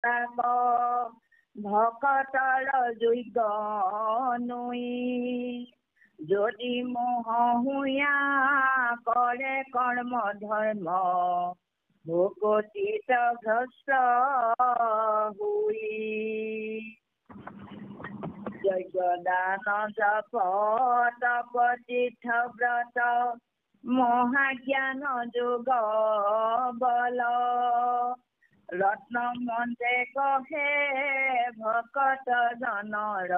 তাক ভকতৰ যোগ্য নৈ যদি মোহহুয়া কৰে কৰ্ম ধৰ্ম ভকতিত ভ্ৰষ্ট হুই যজ্ঞ দান জপ তপ তীৰ্থ ব্ৰত মহাজ্ঞান যোগ বল ৰত্ন মন্ত্ৰে কহে ভকত জনৰ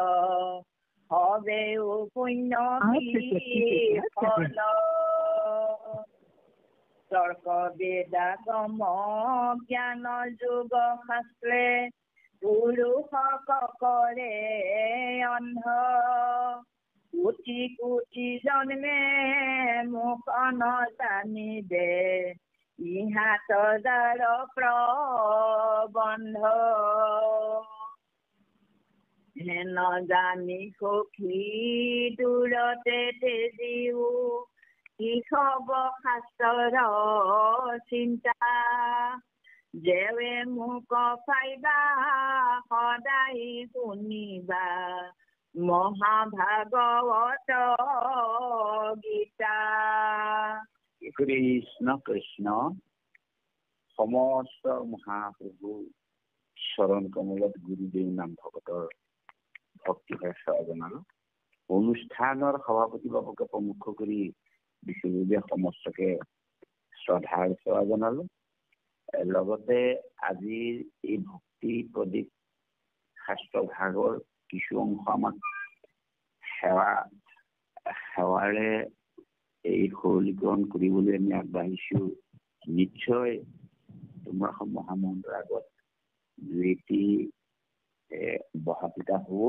হবেও পুণ্য ফল তৰ্ক বেদাগম জ্ঞান যোগ শাস্ত্ৰে পুৰুষক কৰে অন্ধ কোটি কোটি জন্মে মোক নজানিবে ইহাত যাৰ প্ৰবন্ধ হেন জানি সখী দূৰতে তেজিও কি হব শাস্ত্ৰৰ চিন্তা যেৱে মোক পাইবা সদায় শুনিবা মহাভাগৱত গীতা। কৃষ্ণ কৃষ্ণ। সমস্ত মহাপ্ৰভু চৰণ কমলত গুৰুদেৱ নাম ভকতৰ ভক্তিভাৰ সেৱা জনালো। অনুষ্ঠানৰ সভাপতি বাবুকে প্ৰমুখ কৰি বিশ্ববিদ্যালয় সমস্তকে শ্ৰদ্ধাৰ সেৱা জনালো। লগতে আজিৰ এই ভক্তি প্ৰদীপ শাস্ত্ৰ ভাগৰ কিছু অংশ আমাক সেৱাৰে এই সৰলীকৰণ কৰিবলৈ আমি আগবাঢ়িছো। নিশ্চয় তোমাৰ মহামন্ত্ৰৰ আগত দুই এটি বহা পিতা হব।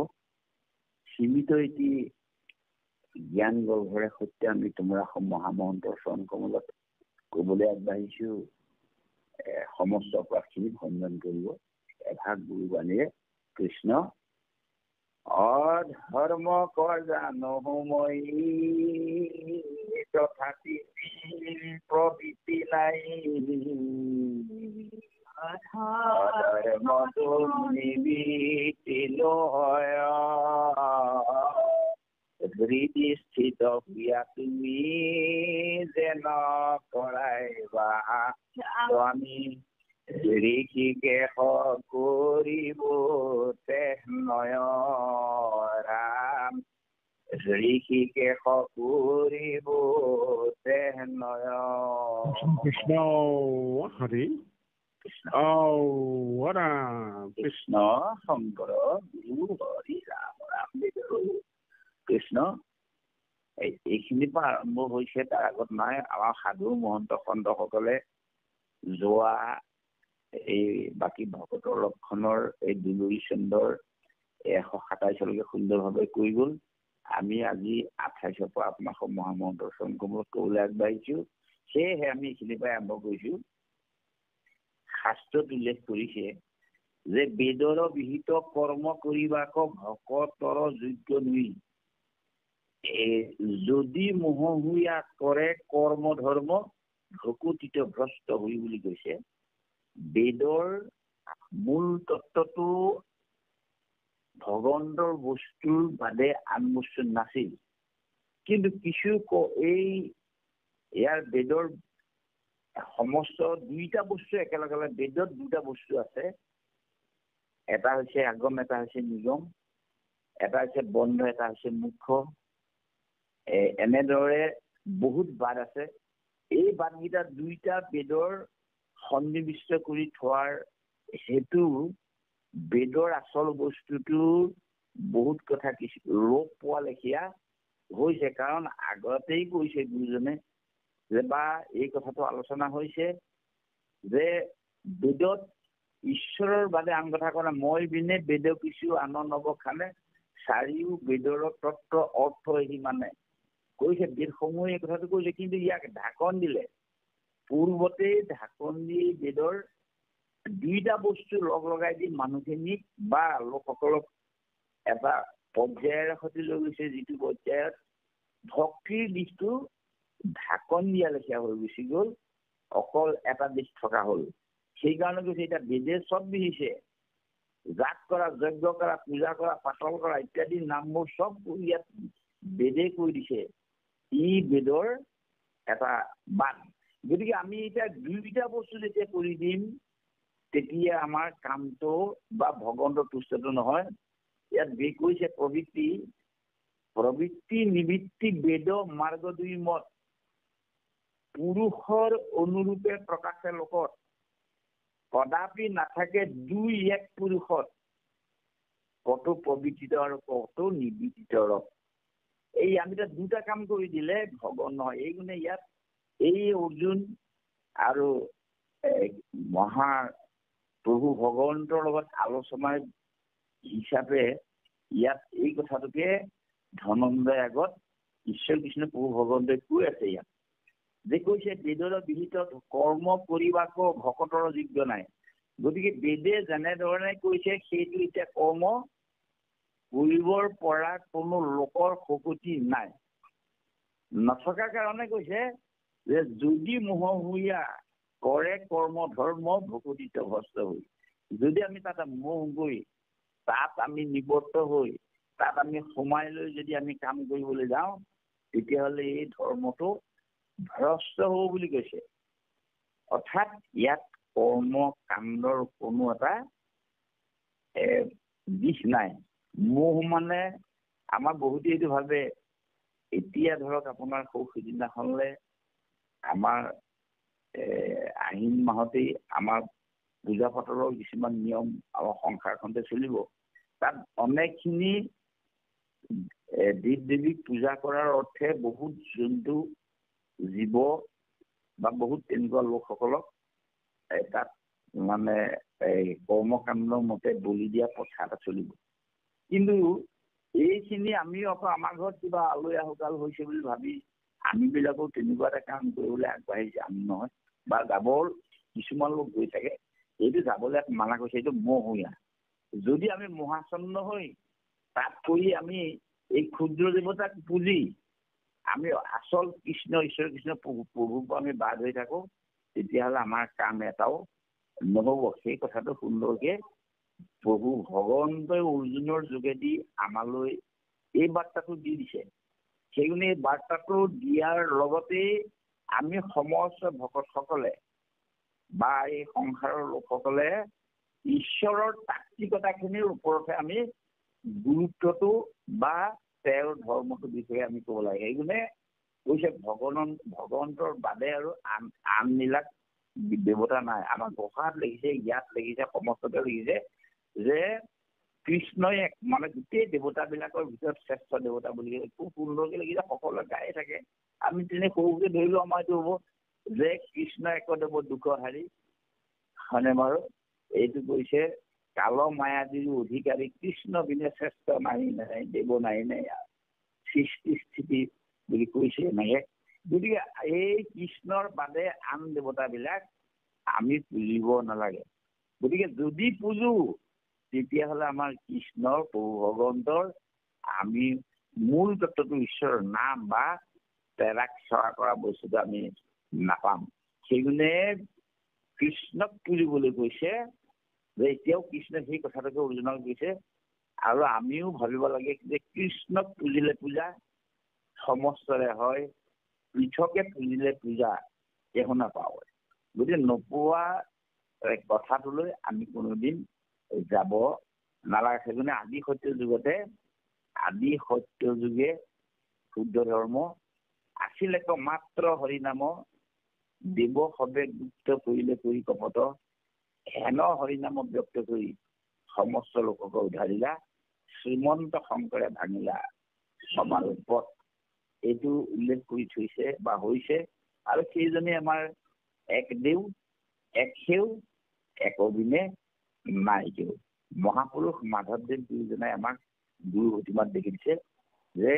সীমিত এটি জ্ঞান গৰ্ভৰে সৈতে আমি তোমাৰ মহামন্ত্ৰৰ চৰণ কমলত কবলৈ আগবাঢ়িছো। সমস্ত প্ৰাৰ্থীক সন্মান কৰিব এভাগ গুৰুবাণীৰে। কৃষ্ণ অধৰ্ম কৰ জানো মই তথাপি প্ৰবৃত্তি নাই অধৰ্মটো নিবিতিলো হয় হৃদি স্থিত ক্ৰিয়া তুমি যেন কৰাইবা স্বামী ঋষিকেশ কৰিব নয় ৰাম ঋষিকেশ কৰিব নয়। কৃষ্ণ হৰি কৃষ্ণ শংকৰ গুৰু হৰি ৰাম ৰাম কৃষ্ণ। এইখিনিৰ পৰা আৰম্ভ হৈছে, তাৰ আগত নাই। আমাৰ সাধু মহন্ত সন্তসকলে যোৱা এই বাকী ভকতৰ লক্ষণৰ এই দুলুৰী চন্দ্ৰৰ 127লৈকে সুন্দৰভাৱে কৈ গল। আমি আজি 28ৰ পৰা আপোনাক মহামন্ত্ৰৰ চৰণ কমলত কবলৈ আগবাঢ়িছো। সেয়েহে আমি এইখিনিৰ পৰা আৰম্ভ কৰিছো। শাস্ত্ৰত উল্লেখ কৰিছে যে বেদৰ বিহিত কৰ্ম কৰিবাক ভকতৰ যোগ্য নুই যদি মোহহুয়া কৰে কৰ্ম ধৰ্ম ভকতিত ভ্ৰষ্ট হৈ বুলি কৈছে। বেদৰ মূল তত্ত্বটো ভগৱন্তৰ বস্তুৰ বাদে আন বস্তু নাছিল। কিন্তু কিছু ইয়াৰ বেদৰ সমস্ত দুইটা বস্তু একেলগে, বেদত দুটা বস্তু আছে। এটা হৈছে আগম, এটা হৈছে নিগম, এটা হৈছে বন্ধ, এটা হৈছে মুখ্য। এনেদৰে বহুত বাদ আছে। এই বাদকেইটা দুইটা বেদৰ সন্নিৱিষ্ট কৰি থোৱাৰ হেতু বেদৰ আচল বস্তুটো বহুত কথা কিছু লোপ পোৱা লেখীয়া হৈছে। কাৰণ আগতেই কৈছে গুৰুজনে যে বা এই কথাটো আলোচনা হৈছে যে বেদত ঈশ্বৰৰ বাদে আন কথা কোৱা নাই। মই বিনে বেদ কিছু আন নবখানে চাৰিও বেদৰ তত্ত্ব অৰ্থ সি মানে কৈছে। বেদসমূহে এই কথাটো কৈছে, কিন্তু ইয়াক ঢাকন দিলে। পূৰ্বতেই ঢাকন দি বেদৰ দুইটা বস্তু লগাই দি মানুহখিনিক বা লোকসকলক এটা পৰ্যায়ৰ সৈতে লৈ গৈছে, যিটো পৰ্যায়ত ভক্তিৰ দিশটো ঢাকন দিয়া লেখীয়া হৈ গুচি গল, অকল এটা দিশ থকা হল। সেইকাৰণে কৈছে এতিয়া বেদে চব বিহিছে, জাপ কৰা, যজ্ঞ কৰা, পূজা কৰা, পাতল কৰা ইত্যাদি নামবোৰ চব ইয়াত বেদে কৈ দিছে। ই বেদৰ এটা বাদ। গতিকে আমি এতিয়া দুইটা বস্তু যেতিয়া কৰি দিম তেতিয়া আমাৰ কামটো বা ভগৱন্তৰ তুষ্টটো নহয়। ইয়াত কৈছে প্ৰবৃত্তি নিবৃত্তি বেদ মাৰ্গ দুই মত পুৰুষৰ অনুৰূপে প্ৰকাশে লোকত কদাপি নাথাকে দুই এক পুৰুষত কত প্ৰবৃত্তিত আৰু কত নিবৃত্তিত। এই আমি দুটা কাম কৰি দিলে ভগৱান নহয়। এই গুণে ইয়াত এই অৰ্জুন আৰু মহাপ্ৰভু ভগৱন্তৰ লগত আলোচনাৰ হিচাপে ইয়াত এই কথাটোকে ধনঞ্জয় আগত ঈশ্বৰ কৃষ্ণ প্ৰভু ভগৱন্তই কৈ আছে। ইয়াত যে কৈছে বেদৰ বিহিত কৰ্ম কৰিবাকো ভকতৰ যোগ্য নাই। গতিকে বেদে যেনেধৰণে কৈছে সেইটো এতিয়া কৰ্ম কৰিবৰ পৰা কোনো লোকৰ শকতি নাই। নথকাৰ কাৰণে কৈছে যে যদি মোহমূয়া কৰে কৰ্ম ধৰ্ম ভকতিত ভস্ত হৈ। যদি আমি তাত মোহ গৈ তাত আমি নিবদ্ধ হৈ তাত আমি সোমাই লৈ যদি আমি কাম কৰিবলৈ যাওঁ তেতিয়াহ'লে এই ধৰ্মটো ভ্ৰষ্ট হ'ব বুলি কৈছে। অৰ্থাৎ ইয়াত কৰ্ম কাণ্ডৰ কোনো এটা দিশ নাই। মোহ মানে আমাৰ বহুতে এইটো ভাবে এতিয়া ধৰক আপোনাৰ সিদিনাখনলে আমাৰ আহিন মাহতেই আমাৰ পূজা পাতলৰ কিছুমান নিয়ম আমাৰ সংসাৰখনতে চলিব। তাত অনেকখিনি দেৱ দেৱীক পূজা কৰাৰ অৰ্থে বহুত জন্তু জীৱ বা বহুত তেনেকুৱা লোকসকলক তাত মানে কৰ্মকাণ্ডৰ মতে বলি দিয়া প্ৰথা এটা চলিব। কিন্তু এইখিনি আমিও আকৌ আমাৰ ঘৰত কিবা আলহী আহুকাল হৈছে বুলি ভাবি আমিবিলাকো তেনেকুৱা এটা কাম কৰিবলৈ আগবাঢ়িছে আমি নহয়। বা যাবৰ কিছুমান লোক গৈ থাকে, এইটো যাবলৈ মানা কৰিছে, এইটো মোহমূয়া। যদি আমি মহাচন্ন হৈ তাত কৰি আমি এই ক্ষুদ্ৰ দেৱতাক পুজি আমি আচল কৃষ্ণ ঈশ্বৰ কৃষ্ণ প্ৰভুক আমি বাদ হৈ থাকো তেতিয়াহ'লে আমাৰ কাম এটাও নহ'ব। সেই কথাটো সুন্দৰকে প্ৰভু ভগৱন্তই অৰ্জুনৰ যোগেদি আমালৈ এই বাৰ্তাটো দি দিছে। সেইকাৰণে এই বাৰ্তাটো দিয়াৰ লগতেই আমি সমস্ত ভকতসকলে বা এই সংসাৰৰ লোকসকলে ঈশ্বৰৰ তাত্বিকতাখিনিৰ ওপৰতহে আমি গুৰুত্বটো বা তেওঁৰ ধৰ্মটোৰ বিষয়ে আমি ক'ব লাগে। সেইকাৰণে কৈছে ভগৱন্তৰ বাদে আৰু আন বিলাক দেৱতা নাই। আমাৰ ঘোষাত লিখিছে, ইয়াত লিখিছে, সমস্ততে লিখিছে যে কৃষ্ণই মানে গোটেই দেৱতাবিলাকৰ ভিতৰত শ্ৰেষ্ঠ দেৱতা বুলি খুব সুন্দৰকে লিখিছে। সকলোৱে গায়ে থাকে। আমি তেনে সৰুকে ধৰিলো আমাৰ এইটো হ'ব যে কৃষ্ণ একদেৱ দুখ হাৰি, হয়নে বাৰু? এইটো কৈছে কাল মায়াদিৰ অধিকাৰী কৃষ্ণ বিনে শ্ৰেষ্ঠ নাই নাই দেৱ নাই নাই সৃষ্টি স্থিতি বুলি কৈছে এনেকে। গতিকে এই কৃষ্ণৰ বাদে আন দেৱতাবিলাক আমি পুজিব নালাগে। গতিকে যদি পুজো তেতিয়াহ'লে আমাৰ কৃষ্ণৰ প্ৰভু ভগৱন্তৰ আমি মূল তত্ত্বটো ঈশ্বৰৰ নাম বা তেৰাক সেৱা কৰা বস্তুটো আমি নাপাম। সেইকাৰণে কৃষ্ণক পুজিবলৈ কৈছে যে এতিয়াও কৃষ্ণই সেই কথাটোকে অৰ্জুনক কৈছে। আৰু আমিও ভাবিব লাগে যে কৃষ্ণক পুজিলে পূজা সমস্তৰে হয়, পৃথকে পুজিলে পূজা একো নাপাওঁ। গতিকে নোপোৱা কথাটোলৈ আমি কোনোদিন যাব নালাগে। সেইকাৰণে আদি সত্য যুগে শুদ্ধ ধৰ্ম আছিল এক মাত্ৰ হৰিনাম দেৱ সবে গুপ্ত কৰিলে কৰি কপট হেন হৰিনাম ব্যক্ত কৰি সমস্ত লোকক উদ্ধাৰিলা শ্ৰীমন্ত শংকৰে ভাঙিলা সমাজ পথ। এইটো উল্লেখ কৰি থৈছে বা হৈছে। আৰু সেইজনে আমাৰ এক দেও এক সেউ এক অবিনে নাই কেউ। মহাপুৰুষ মাধৱদেৱ দুয়োজনে আমাক গুৰু অতিমাত দেখি দিছে যে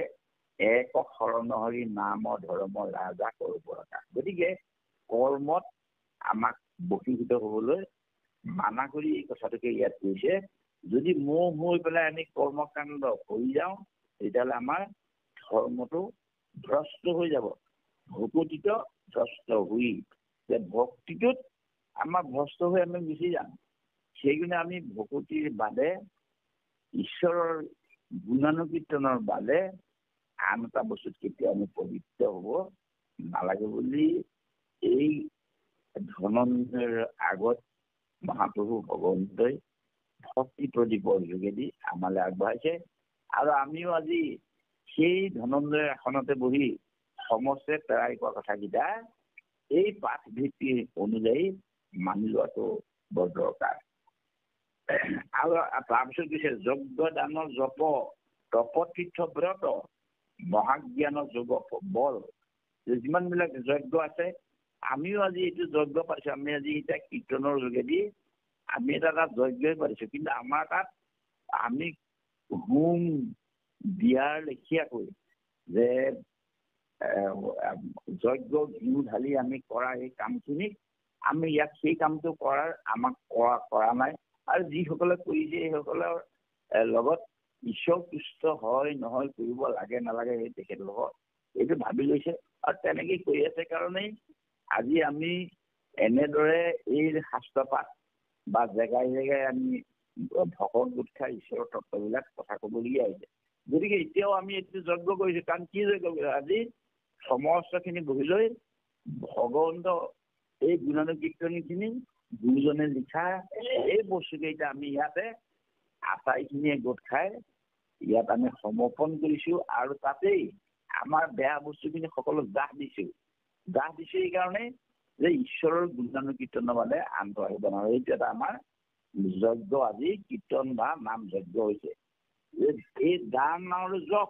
এক শৰণ হৰি নাম ধৰ্ম ৰাজা কৰপৰতা। গতিকে কৰ্মত আমাক বশীভূত হবলৈ মানা কৰি এই কথাটোকে ইয়াত কৈছে। যদি মোহ হৈ পেলাই আমি কৰ্মকাণ্ড কৰি যাওঁ তেতিয়াহ'লে আমাৰ ধৰ্মটো ভ্ৰষ্ট হৈ যাব। ভকতিত ভ্ৰষ্ট হৈ যে ভক্তিটোত আমাৰ ভ্ৰষ্ট হৈ আমি গুচি যাম। সেইকাৰণে আমি ভকতিৰ বাদে ঈশ্বৰৰ গুণানুকীৰ্তনৰ বাদে আন এটা বস্তুত কেতিয়াও আমি পবিত্ৰ হ'ব নালাগে বুলি এই ধনঞ্জয়ৰ আগত মহাপ্ৰভু ভগৱন্তই ভক্তি প্ৰদীপৰ যোগেদি আমালৈ আগবঢ়াইছে। আৰু আমিও আজি সেই ধনঞ্জয়ৰ আসনতে বহি সমস্তে পেৰাই কোৱা কথাকেইটা এই পাঠ ভিত্তি অনুযায়ী মানি লোৱাটো বৰ দৰকাৰ। আৰু তাৰপিছত কৈছে যজ্ঞ দানৰ জপ তপতীৰ্থ ব্ৰত মহাজ্ঞান যোগ বল। যিমানবিলাক যজ্ঞ আছে আমিও আজি এইটো যজ্ঞ পাইছো। আমি আজি এতিয়া কীৰ্তনৰ যোগেদি আমি এটা যজ্ঞই পাইছো, কিন্তু আমাৰ তাত আমি হোম দিয়াৰ লেখীয়াকৈ যে যজ্ঞ ঘিউ ঢালি আমি কৰা এই কামখিনিক আমি ইয়াত সেই কামটো কৰাৰ আমাক কৰা নাই। আৰু যিসকলে কৰিছে সেইসকলৰ লগত ঈশ্বৰ তুষ্ট হয় নহয়, কৰিব লাগে নালাগে সেই তেখেতলোকৰ এইটো ভাবি লৈছে আৰু তেনেকেই কৰি আছে কাৰণেই আজি আমি এনেদৰে এই শাস্ত্ৰপাঠ বা জেগাই জেগাই আমি ভকত গোট খাই ঈশ্বৰৰ তত্ত্ববিলাক কথা ক'বলগীয়া হৈছে। গতিকে এতিয়াও আমি এইটো যজ্ঞ কৰিছো। কাৰণ কি যজ্ঞ কৰিছো? আজি সমস্তখিনি বহি লৈ ভগৱন্ত এই গুণানুকীৰ্তনখিনি গুৰুজনে লিখা এই বস্তুকেইটা আমি ইয়াতে আটাইখিনিয়ে গোট খাই ইয়াত আমি সমৰ্পণ কৰিছো। আৰু তাতেই আমাৰ বেয়া বস্তুখিনি সকলো দাহ দিছো এইকাৰণে যে ঈশ্বৰৰ গুণানুকীৰ্তনৰ বাদে আনটো আহিব নোৱাৰে। এইটো এটা আমাৰ যজ্ঞ আজি কীৰ্তন বা নাম যজ্ঞ হৈছে। এই দান আৰু জপ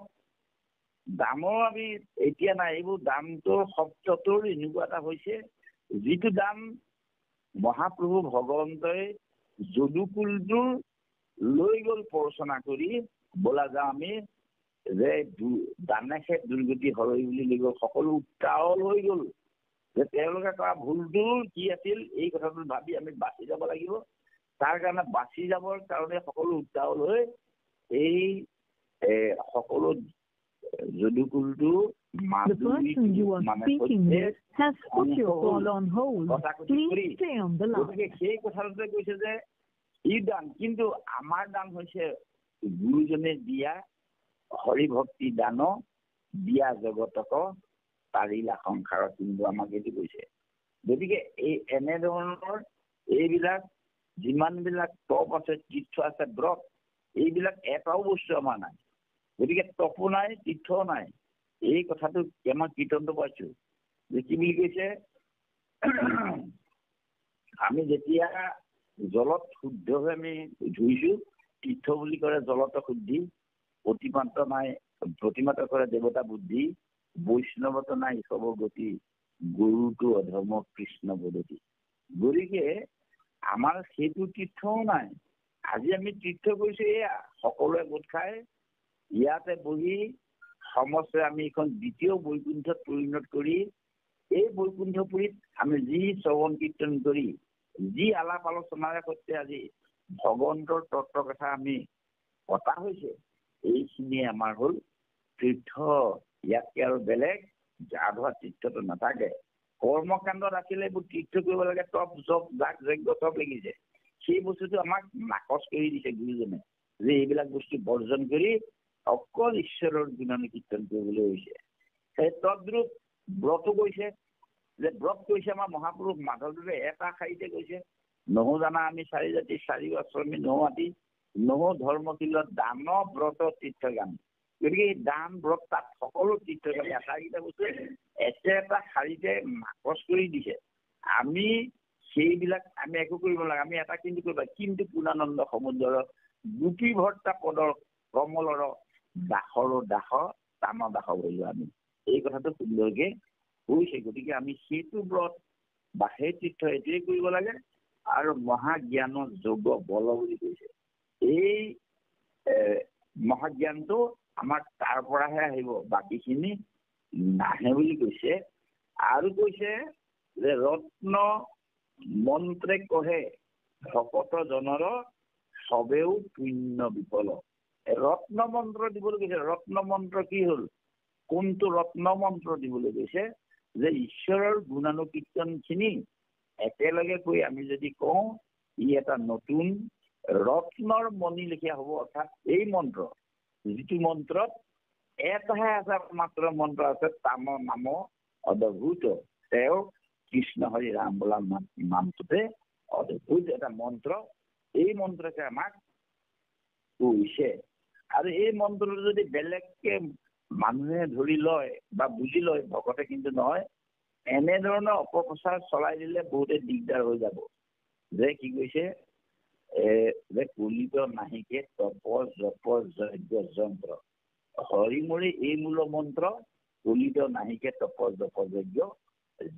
দামৰ আমি এতিয়া নাই, এইবোৰ দানটোৰ শব্দটোৰ এনেকুৱা এটা হৈছে যিটো দান মহাপ্ৰভু ভগৱন্তই যদুকুলটোৰ লৈ গ'ল প্ৰৰোচনা কৰি বোলা যাওঁ আমি যে দানেহে দুৰ্গতি হৰৈ বুলি লৈ গ'ল। সকলো উত্তাৱল হৈ গ'ল যে তেওঁলোকে কৰা ভুলটো কি আছিল এই কথাটো ভাবি আমি বাচি যাব লাগিব। তাৰ কাৰণে বাচি যাবৰ কাৰণে সকলো উত্তাৱল হৈ এই সকলো যদুকুলটো গতিকে সেই কথাটোতে কৈছে যে ই দান, কিন্তু আমাৰ দান হৈছে গুৰুজনে দিয়া হৰি ভক্তি দান দিয়া জগতক পাৰিলা সংসাৰত, কিন্তু আমাক এইটো কৈছে। গতিকে এই এনেধৰণৰ এইবিলাক যিমানবিলাক তপ আছে, তীৰ্থ আছে, ব্ৰত, এইবিলাক এটাও বস্তু আমাৰ নাই। গতিকে তপো নাই, তীৰ্থও নাই। এই কথাটো আমাৰ কীৰ্তনটো পাইছো যে কি বুলি কৈছে, আমি যেতিয়া জলত শুদ্ধ হৈ আমি ধুইছো, তীৰ্থ বুলি কৰে জলত শুদ্ধি, প্ৰতিমাত কৰে দেৱতা বুদ্ধি, বৈষ্ণৱত নাই ঈশ্বৰ গতি, গৰুটো অধৰ্ম কৃষ্ণ পদ্ধতি। গতিকে আমাৰ সেইটো তীৰ্থও নাই। আজি আমি তীৰ্থ কৰিছো এয়া সকলোৱে গোট খাই ইয়াতে বহি সমস্তে আমি এইখন দ্বিতীয় বৈকুণ্ঠত পৰিণত কৰি এই বৈকুণ্ঠপুৰীত আমি যি শ্ৰৱণ কীৰ্তন কৰি যি আলাপ আলোচনাৰে সৈতে আজি ভগৱন্তৰ তত্ত্বৰ কথা আমি পতা হৈছে, এইখিনিয়ে আমাৰ হ'ল তীৰ্থ। ইয়াতকে আৰু বেলেগ গা ধোৱা তীৰ্থটো নাথাকে। কৰ্মকাণ্ডত আছিলে এইবোৰ তীৰ্থ কৰিব লাগে, তপ জপ যাগ যজ্ঞ চব লাগিছে। সেই বস্তুটো আমাক নাকচ কৰি দিছে গুৰুজনে যে এইবিলাক বস্তু বৰ্জন কৰি অকল ঈশ্বৰৰ গুণানুকীৰ্তন কৰিবলৈ হৈছে। সেই তদ্ৰূপ ব্ৰতো কৈছে যে ব্ৰত কৈছে আমাৰ মহাপুৰুষ মাধৱদেৱে এটা শাৰীতে কৈছে, নহো জানা আমি চাৰি জাতি চাৰি আশ্ৰমী নহো আতি নহো ধৰ্মশীলত দান ব্ৰত তীৰ্থগামী। গতিকে এই দান ব্ৰত তাত সকলো তীৰ্থগামী আটাইকেইটা বস্তু এটা শাৰীতে নাকচ কৰি দিছে। আমি সেইবিলাক আমি একো কৰিব নালাগে। আমি এটা কিন্তু কৰিব লাগে, কিন্তু পূৰ্ণানন্দ সমুদ্ৰৰ গোপী ভৰ্তা পদৰ কমলৰ দাসৰো দাস টান দাস বহিলো আমি। এই কথাটো সুন্দৰকে কৈছে। গতিকে আমি সেইটো ব্ৰত বা সেই তীৰ্থ এইটোৱে কৰিব লাগে। আৰু মহাজ্ঞানৰ যোগ বল বুলি কৈছে। এই মহাজ্ঞানটো আমাৰ তাৰ পৰাহে আহিব, বাকীখিনি নাহে বুলি কৈছে। আৰু কৈছে যে ৰত্ন মন্ত্ৰে কহে ভকত জনৰ সবেও পুণ্য বিফল। ৰত্ন মন্ত্ৰ দিবলৈ কৈছে। ৰত্ন মন্ত্ৰ কি হ'ল? কোনটো ৰত্ন মন্ত্ৰ দিবলৈ কৈছে? যে ঈশ্বৰৰ গুণানুকীৰ্তনখিনি একেলগে কৈ আমি যদি কওঁ ই এটা নতুন ৰত্নৰ মণি লেখীয়া হ'ব। অৰ্থাৎ এই মন্ত্ৰ, যিটো মন্ত্ৰত এটাহে এটা মাত্ৰ মন্ত্ৰ আছে, তামৰ নাম অদ্ভুত। তেওঁ কৃষ্ণ হৰি ৰাম বোলা নামটোতে অদ্ভুত এটা মন্ত্ৰ। এই মন্ত্ৰকে আমাক কৈছে। আৰু এই মন্ত্ৰটো যদি বেলেগকে মানুহে ধৰি লয় বা বুজি লয়, ভকতে কিন্তু নহয়, এনেধৰণৰ অপপ্ৰচাৰ চলাই দিলে বহুতে দিগদাৰ হৈ যাব। যে কি কৈছে, যে কলিত নাহিকে তপ জপ যজ্ঞ যন্ত্ৰ, হৰিমৰি এই মূল মন্ত্ৰ, কলিত নাহিকে তপ জপ যজ্ঞ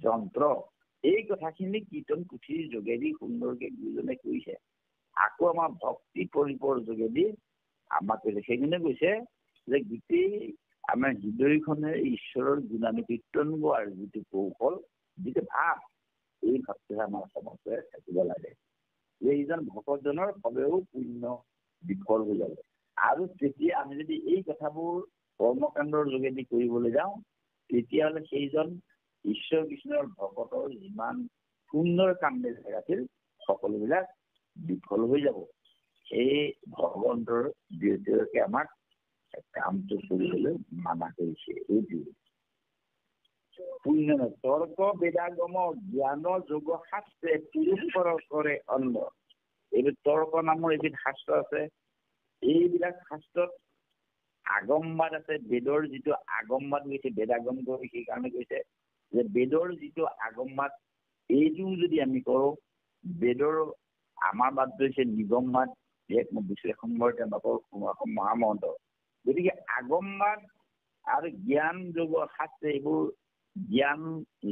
যন্ত্ৰ। এই কথাখিনি কীৰ্তন পুথিৰ যোগেদি সুন্দৰকে গুৰুজনে কৈছে। আকৌ আমাৰ ভক্তি পৰিপৰ যোগেদি আমাক কৈছে। সেইজনে কৈছে যে গোটেই আমাৰ হৃদয়খনে ঈশ্বৰৰ গুণানুকীৰ্তন গোৱাৰ যিটো কৌশল, যিটো ভাৱ, এই ভাৱটোহে আমাৰ সমস্ত থাকিব লাগে। যে এইজন ভকতজনৰ সবেও পুণ্য বিফল হৈ যাব। আৰু তেতিয়া আমি যদি এই কথাবোৰ কৰ্মকাণ্ডৰ যোগেদি কৰিবলৈ যাওঁ, তেতিয়াহ'লে সেইজন ঈশ্বৰ কৃষ্ণৰ ভকতৰ যিমান সুন্দৰ কামবিলাক আছিল, সকলোবিলাক বিফল হৈ যাব। সেই ভগৱন্তৰ বিৰুদ্ধে আমাক কামটো কৰিবলৈ মানা কৰিছে। এইটো পুণ্য তৰ্ক বেদাগম জ্ঞান যোগ শাস্ত্ৰে পুৰুষৰ কৰে অন্ধ। এইটো তৰ্ক নামৰ এবিধ শাস্ত্ৰ আছে। এইবিলাক শাস্ত্ৰত আগমবাদ আছে। বেদৰ যিটো আগমবাদ গৈছে, বেদাগম কৰি সেইকাৰণে কৈছে যে বেদৰ যিটো আগমবাদ, এইটো যদি আমি কৰোঁ, বেদৰ আমাৰ বাদ হৈছে নিগমবাদ, এক বিশ্লেষণৰ তেওঁলোকৰ মহামহন্ত। গতিকে আগমবাদ আৰু জ্ঞান যোগ শাস্ত্ৰে এইবোৰ জ্ঞান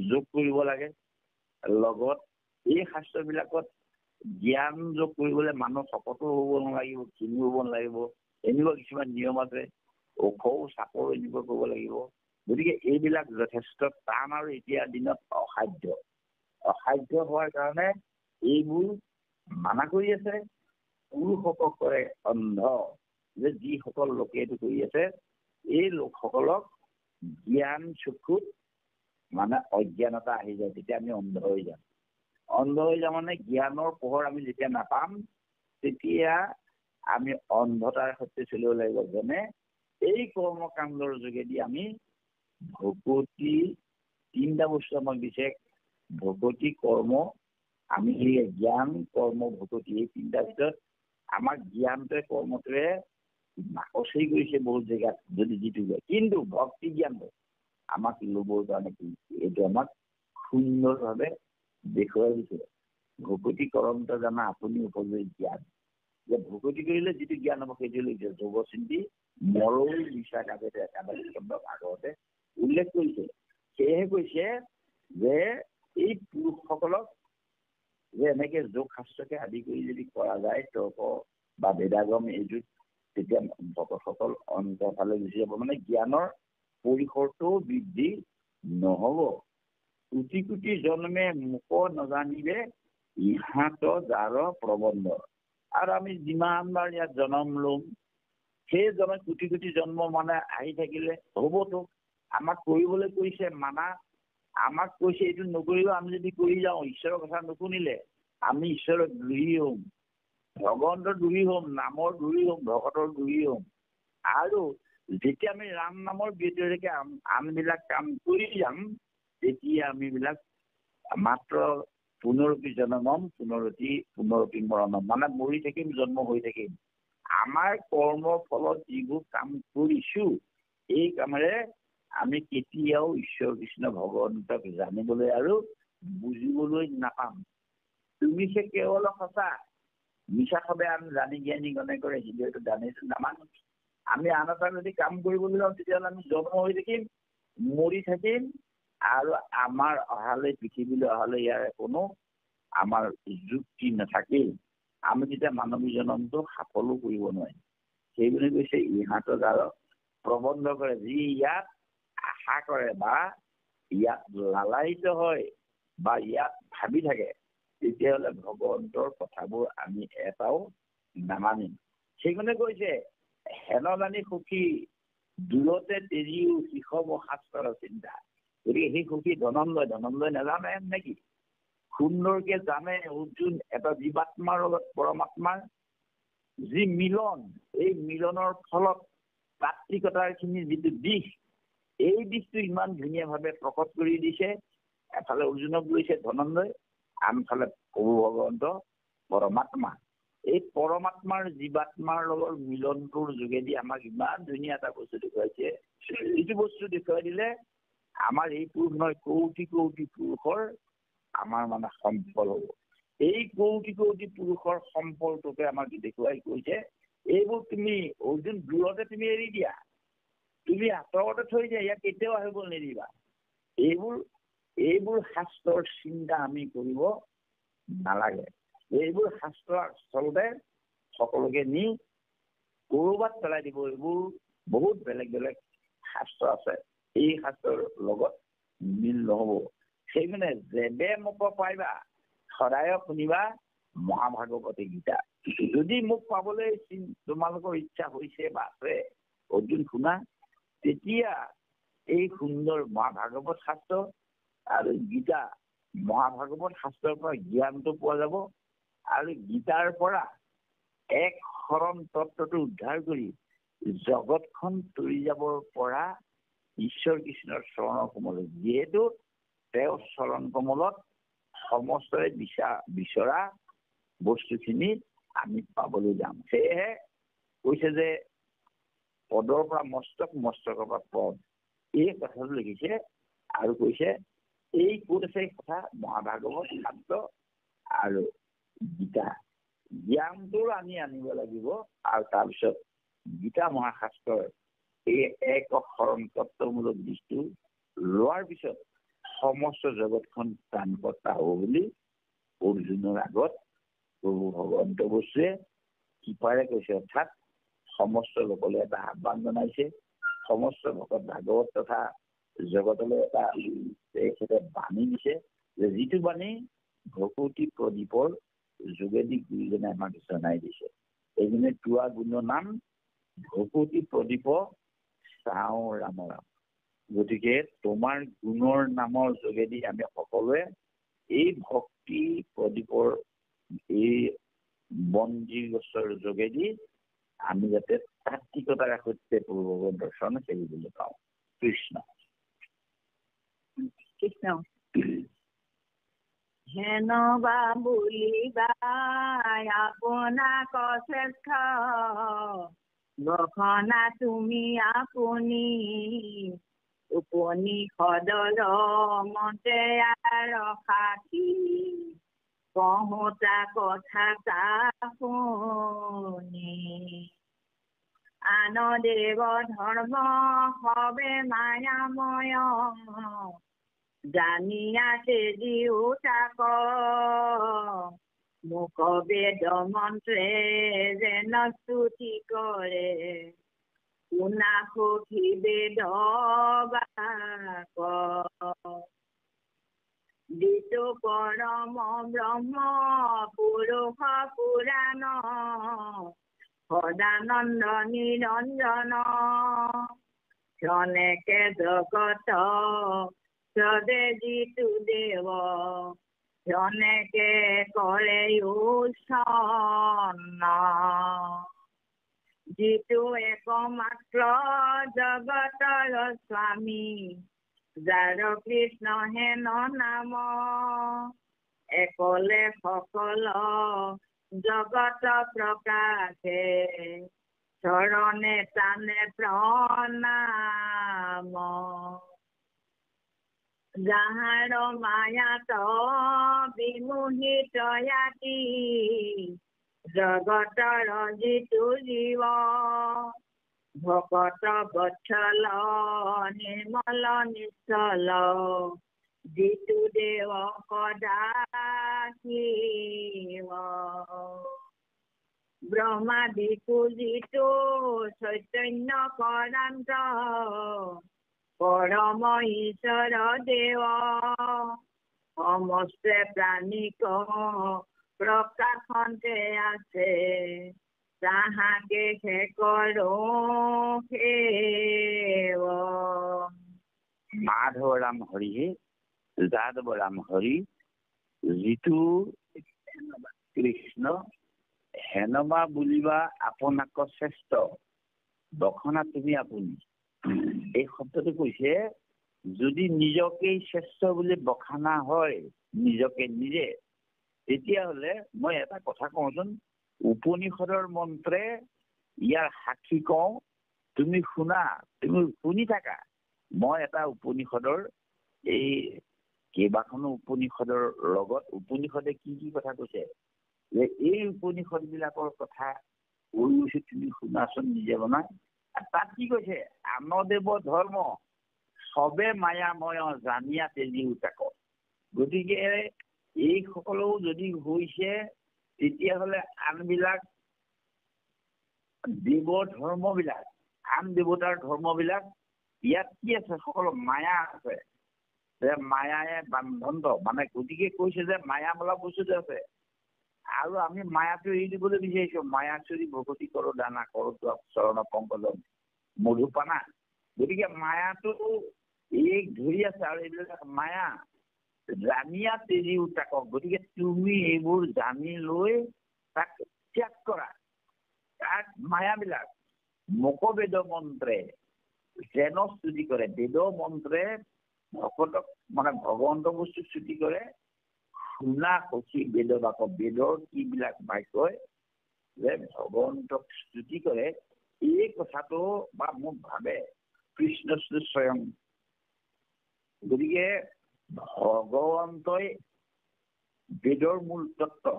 যোগ কৰিব লাগে। লগত এই শাস্ত্ৰবিলাকত জ্ঞান যোগ কৰিবলৈ মানুহ শকতো হ'ব নালাগিব, ক্ষীণো হ'ব নালাগিব, এনেকুৱা কিছুমান নিয়ম আছে। ওখও চাপৰো এনেকুৱা কৰিব লাগিব। গতিকে এইবিলাক যথেষ্ট টান আৰু এতিয়া দিনত অসাধ্য। অসাধ্য হোৱাৰ কাৰণে এইবোৰ মানা কৰি আছে। পুৰুষসকল কৰে অন্ধ, যে যিসকল লোকে এইটো কৰি আছে, এই লোকসকলক জ্ঞান চক্ষুত মানে অজ্ঞানতা আহি যায়, তেতিয়া আমি অন্ধ হৈ যাম। অন্ধ হৈ যাম মানে জ্ঞানৰ পোহৰ আমি যেতিয়া নাপাম, তেতিয়া আমি অন্ধতাৰ সৈতে চলিব লাগিব। যেনে এই কৰ্মকাণ্ডৰ যোগেদি আমি ভকতি, তিনিটা বস্তু আমাক দিছে। ভকতি, কৰ্ম, আমি এই জ্ঞান, কৰ্ম, ভকতি, এই তিনিটাৰ ভিতৰত আমাক জ্ঞানটোৱে, কৰ্মটোৱে নাকচি কৰিছে বহুত জেগাত যদি যিটো যায়। কিন্তু ভক্তি জ্ঞানটো আমাক ল'বৰ কাৰণে কি, এইটো আমাক সুন্দৰভাৱে দেখুৱাই দিছে। ভকতি কৰমটো জানা আপুনি উপযোগী জ্ঞান, যে ভকতি কৰিলে যিটো জ্ঞান হ'ব সেইটো লৈছে। যোগ চিন্তি মৰৈ বিশ্বাস আগতে আগতে উল্লেখ কৰিছে। সেয়েহে কৈছে যে এই পুৰুষসকলক যে এনেকে যোগ শাস্ত্ৰকে আদি কৰি যদি কৰা যায়, তৰ্ক বা বেদাগম এইটোত, তেতিয়া ভকতসকল অন্তৰফালে গুচি যাব। মানে জ্ঞানৰ পৰিসৰটো বৃদ্ধি নহ'ব। কোটি কোটি জন্মে মুখ নজানিবে ইহাত যাৰ প্ৰবন্ধ। আৰু আমি যিমানবাৰ ইয়াত জন্ম ল'ম, সেই জন্ম কোটি কোটি জন্ম মানে আহি থাকিলে হ'বতো। আমাক কৰিবলৈ কৈছে, মানা আমাক কৈছে এইটো নকৰিব। আমি যদি কৰি যাওঁ, ঈশ্বৰৰ কথা নুশুনিলে আমি ঈশ্বৰৰ দ্ৰোহী হ'ম, ভগৱন্তৰ দ্ৰোহী হ'ম, নামৰ দ্ৰোহী হ'ম, ভকতৰ দ্ৰোহী হ'ম। আৰু যেতিয়া আমি ৰাম নামৰ বিৰুদ্ধে আনবিলাক কাম কৰি যাম, তেতিয়া আমিবিলাক মাত্ৰ পুনৰপি জনমম পুনৰপি মৰণম, মানে মৰি থাকিম, জন্ম হৈ থাকিম। আমাৰ কৰ্মৰ ফলত যিবোৰ কাম কৰিছো, এই কামেৰে আমি কেতিয়াও ঈশ্বৰ কৃষ্ণ ভগৱন্তক জানিবলৈ আৰু বুজিবলৈ নাপাম। তুমি সে কেৱল সঁচা, মিছা সবে আমি জানি জ্ঞানী গণে কৰে হৃদয়টো জানিছো নামানো। আমি আন এটা যদি কাম কৰিবলৈ যাওঁ, তেতিয়াহ'লে আমি জন্ম হৈ থাকিম, মৰি থাকিম, আৰু আমাৰ অহালৈ, পৃথিৱীলৈ অহালৈ ইয়াৰ কোনো আমাৰ যুক্তি নাথাকেই। আমি তেতিয়া মানৱী জনমটো সফলো কৰিব নোৱাৰিম। সেইবুলি কৈছে ইহঁতৰ দ্বাৰা প্ৰবন্ধ কৰে, যি ইয়াত আশা কৰে বা ইয়াত লালায়িত হয় বা ইয়াত ভাবি থাকে, তেতিয়াহ'লে ভগৱন্তৰ কথাবোৰ আমি এটাও নামানিম। সেইকাৰণে কৈছে হেন জানি সুখী দূৰতে তেজিও শিশৱ শাস্ত্ৰৰ চিন্তা। গতিকে সেই সুখী ধনঞ্জয় নাজানে নেকি? সুন্দৰকে জানে অৰ্জুন এটা জীৱাত্মাৰ লগত পৰমাত্মাৰ যি মিলন, এই মিলনৰ ফলত তাত্বিকতাৰ খিনি যিটো দিশ, এই দিশটো ইমান ধুনীয়াভাৱে প্ৰকট কৰি দিছে। এফালে অৰ্জুনক লৈছে ধনঞ্জয়, আনফালে প্ৰভু ভগৱন্ত পৰমাত্মা। এই পৰমাত্মাৰ জীৱাত্মাৰ লগত মিলনটোৰ যোগেদি আমাক ইমান ধুনীয়া এটা বস্তু দেখুৱাইছে। এইটো বস্তু দেখুৱাই দিলে আমাৰ এই পুৰুষ নহয়, কৌটি কৌটি পুৰুষৰ আমাৰ মানে সম্পল হ'ব। এই কৌটি কৌটি পুৰুষৰ সম্পলটোকে আমাক দেখুৱাই কৈছে, এইবোৰ তুমি অৰ্জুন দূৰতে তুমি এৰি দিয়া, তুমি আঁতৰতে থৈ দিয়া, ইয়াক কেতিয়াও আহিব নিদিবা। এইবোৰ শাস্ত্ৰৰ চিন্তা আমি কৰিব নালাগে। এইবোৰ শাস্ত্ৰ আচলতে সকলোকে নি কৰবাত পেলাই দিব। এইবোৰ বহুত বেলেগ বেলেগ শাস্ত্ৰ আছে, এই শাস্ত্ৰৰ লগত মিল নহব। সেইকাৰণে যেবে মোক পাইবা সদায় শুনিবা মহাভাগৱত গীতা। যদি মোক পাবলৈ তোমালোকৰ ইচ্ছা হৈছে বা আছে অৰ্জুন শুনা, তেতিয়া এই সুন্দৰ মহাভাগৱত শাস্ত্ৰ আৰু গীতা, মহাভাগৱত শাস্ত্ৰৰ পৰা জ্ঞানটো পোৱা যাব। আৰু গীতাৰ পৰা এক শৰণ তত্ত্বটো উদ্ধাৰ কৰি জগতখন তৰি যাবৰ পৰা ঈশ্বৰ কৃষ্ণৰ চৰণৰ কমলত, যিহেতু তেওঁৰ চৰণ কমলত সমস্তই বিচৰা বস্তুখিনি আমি পাবলৈ যাম। সেয়েহে কৈছে যে পদৰ পৰা মস্তক, মস্তকৰ পৰা পদ, এই কথাটো লিখিছে। আৰু কৈছে এই ক'ত আছে কথা, মহাভাগৱত শাস্ত্ৰ আৰু গীতা। জ্ঞানটো আমি আনিব লাগিব। আৰু তাৰপিছত গীতা মহাশাস্ত্ৰৰ এই এক শৰণ তত্ত্বমূলক দিশটো লোৱাৰ পিছত সমস্ত জগতখন প্ৰাণকৰ্তা হ'ব বুলি অৰ্জুনৰ আগত প্ৰভু ভগৱন্ত বস্তুৱে কৃপাৰে কৈছে। অৰ্থাৎ সমস্ত লোকলৈ এটা আহ্বান জনাইছে। সমস্ত ভকত ভাগৱত তথা জগতলৈ এটা তেখেতে বাণী দিছে, যে যিটো বাণী ভকতি প্ৰদীপৰ যোগেদি গুৰুজনে আমাক জনাই দিছে। এইজনে তোৱা গুণ নাম ভকতি প্ৰদীপ চাওঁ ৰাম ৰাম। গতিকে তোমাৰ গুণৰ নামৰ যোগেদি আমি সকলোৱে এই ভক্তি প্ৰদীপৰ এই বন্দি গছৰ যোগেদি আমি যাতে তাত্বিকতাৰ সৈতে প্ৰভু ভগৱন্তৰ দৰ্শন কৰিবলৈ পাওঁ। কৃষ্ণ কৃষ্ণ। হেন বা বুলিবা আপোনাক শ্ৰেষ্ঠ, ঘোষণা তুমি আপুনি উপনিষদৰ মতে সাক্ষী, কহোতা কথা শুনি আন দেৱ ধৰ্ম সবে মায়াময়, জানিয়াতে দিও তাক মোক বেদ মন্ত্ৰে যেন স্তুতি কৰে, শুনা সখী বেদ বাক। যিটো পৰম ব্ৰহ্ম পুৰুষ পুৰাণ, সদানন্দ নিৰঞ্জন, ক্ষণেকে জগত সদে যিটো দেৱ, ক্ষণেকে কৰে উচ্ছন্ন। যিটো একমাত্ৰ জগতৰ স্বামী, যাৰ কৃষ্ণ হেন নাম, একলে সকল জগত প্ৰকাশে, চৰণে তানে প্ৰণাম। যাহাৰ মায়াত বিমোহিত ইয়াতি, জগতৰ যিটো জীৱ, ভকত বৎসল নিৰ্মল নিশ্চল, যিটো দেৱ সদা শিৱ। ব্ৰহ্মাদি পূজিতো চৈতন্য পৰান্ত, পৰম ঈশ্বৰ দেৱ, সমস্তে প্ৰাণীক প্ৰকাশন্তে আছে, তাহাকে সে কৰো সেৱ। মাধৱ ৰাম হৰি, যাদৱ ৰাম হৰি, যিটো কৃষ্ণ হেনমা বুলিবা আপোনাক শ্ৰেষ্ঠ দখনা তুমি আপুনি এই শব্দটো কৈছে যদি নিজকেই শ্ৰেষ্ঠ বুলি বখানা হয় নিজকে নিজে তেতিয়াহ'লে মই এটা কথা কওঁচোন উপনিষদৰ মন্ত্ৰে ইয়াৰ সাক্ষী কওঁ তুমি শুনি থাকা মই এটা উপনিষদৰ এই কেইবাখনো উপনিষদৰ লগত উপনিষদে কি কি কথা কৈছে যে এই উপনিষদ বিলাকৰ কথা কৈ গৈছে তুমি শুনাচোন নিজে বনাই তাত কি কৈছে আনদেৱ ধৰ্ম সবে মায়াময় জানিয়া তেজি উতাক গতিকে এইসকলেও যদি হৈছে তেতিয়াহ'লে আনবিলাক দেৱ ধৰ্মবিলাক আন দেৱতাৰ ধৰ্মবিলাক ইয়াত কি আছে সকলো মায়া আছে যে মায়ায়ে বান্ধন্ত মানে গতিকে কৈছে যে মায়া বোলা বস্তুটো আছে আৰু আমি মায়াটো এৰি দিবলৈ বিচাৰিছো মায়াচুৰী ভগতি কৰো দানা কৰো চৰণ পংকজন মধুপানা গতিকে মায়াটো এই ধৰি আছে আৰু এইবিলাক মায়া জানিয়া তেজি উতাকক গতিকে তুমি এইবোৰ জানি লৈ তাক ত্যাগ কৰা তাক মায়াবিলাক মুখবেদ মন্ত্ৰে যেন স্তুতি কৰে বেদ মন্ত্ৰে ভকতক মানে ভগৱন্ত বস্তু স্তুতি কৰে শুনা সখী বেদ বাক বেদৰ কিবিলাক বাক্যই যে ভগৱন্তক স্তুতি কৰে এই কথাটো বা মোক ভাবে কৃষ্ণ স্বয়ং গতিকে ভগৱন্তই বেদৰ মূল তত্ত্ব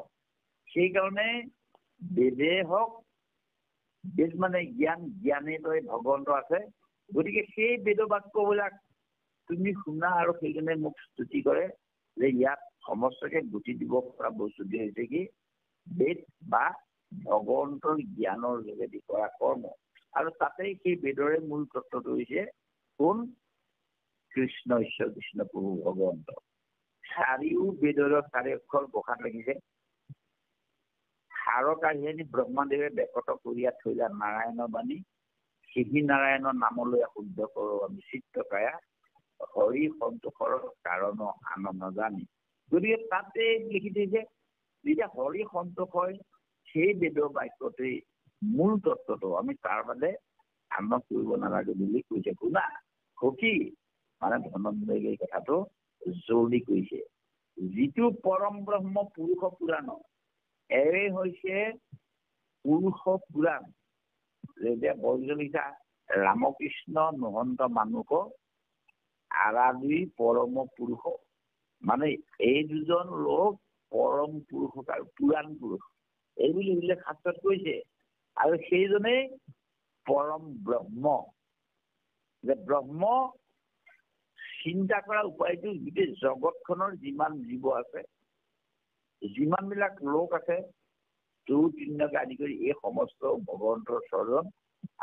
সেইকাৰণে বেদে হওক বেদ মানে জ্ঞানেই ভগৱন্ত আছে গতিকে সেই বেদ বাক্যবিলাক তুমি শুনা আৰু সেইকাৰণে মোক স্তুতি কৰে যে ইয়াত সমস্তকে গুটি দিব পৰা বস্তুটো হৈছে কি বেদ বা ভগৱন্তৰ জ্ঞানৰ যোগেদি কৰা কৰ্ম আৰু তাতেই সেই বেদৰে মূল তত্ত্বটো হৈছে কোন কৃষ্ণ ঈশ্বৰ কৃষ্ণ প্ৰভু ভগৱন্ত চাৰিও বেদৰ চাৰি অক্ষৰ বসাত লাগিছে সাৰ কাঢ়ি আনি ব্ৰহ্মাদেৱে বেকত কৰিয়া থৈলা নাৰায়ণ বাণী শিৱী নাৰায়ণৰ নামলৈ শুদ্ধ কৰো আমি চিত্তকায়া হৰি সন্তোষৰ কাৰণ আনন্দ জানি গতিকে তাতে লিখি দিছে যেতিয়া হৰি সন্তোষ হয় সেই বেদৰ বাক্যতে মূল তত্ত্বটো আমি তাৰ বাদে আনন্দ কৰিব নালাগে বুলি কৈছে শুনা সখী মানে ধনঞ্জয়ে এই কথাটো জোৰ দি কৈছে যিটো পৰম ব্ৰহ্ম পুৰুষ পুৰাণ এয়ে হৈছে পুৰুষ পুৰাণ যেতিয়া বৰ্জ লিখা ৰামকৃষ্ণ নহন্ত মানুহ আৰাধি পৰম পুৰুষ মানে এই দুজন লোক পৰম পুৰুষ আৰু পুৰাণ পুৰুষ এইবুলি উল্লেখ শাস্ত্ৰত কৈছে আৰু সেইজনেই পৰম ব্ৰহ্ম যে ব্ৰহ্ম চিন্তা কৰা উপায়টো গোটেই জগতখনৰ যিমান জীৱ আছে যিমানবিলাক লোক আছে তিনিটাকে আদি কৰি এই সমস্ত ভগৱন্তৰ স্বৰূপ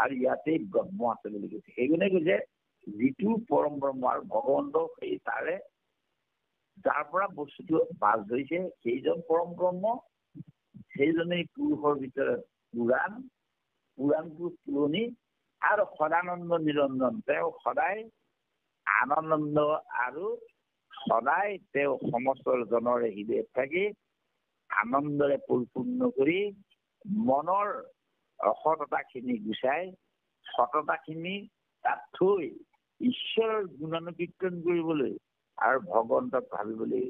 আৰু ইয়াতে ব্ৰহ্ম আছে বুলি কৈছে সেইকাৰণে কৈছে যিটো পৰম ব্ৰহ্ম আৰু ভগৱন্ত সেই তাৰে যাৰ পৰা বস্তুটো বাজ ধৰিছে সেইজন পৰম ব্ৰহ্ম সেইজনেই পুৰুষৰ ভিতৰত পুৰাণ পুৰুষ পুৰণি আৰু সদানন্দ নিৰঞ্জন তেওঁ সদায় আনন্দ আৰু সদায় তেওঁ সমস্ত জনৰে হৃদয়ত থাকি আনন্দৰে পৰিপূৰ্ণ কৰি মনৰ অসততাখিনি গুচাই সততাখিনি তাত থৈ ঈশ্বৰৰ গুণানুকীৰ্তন কৰিবলৈ আৰু ভগৱন্তক ভাবিবলৈ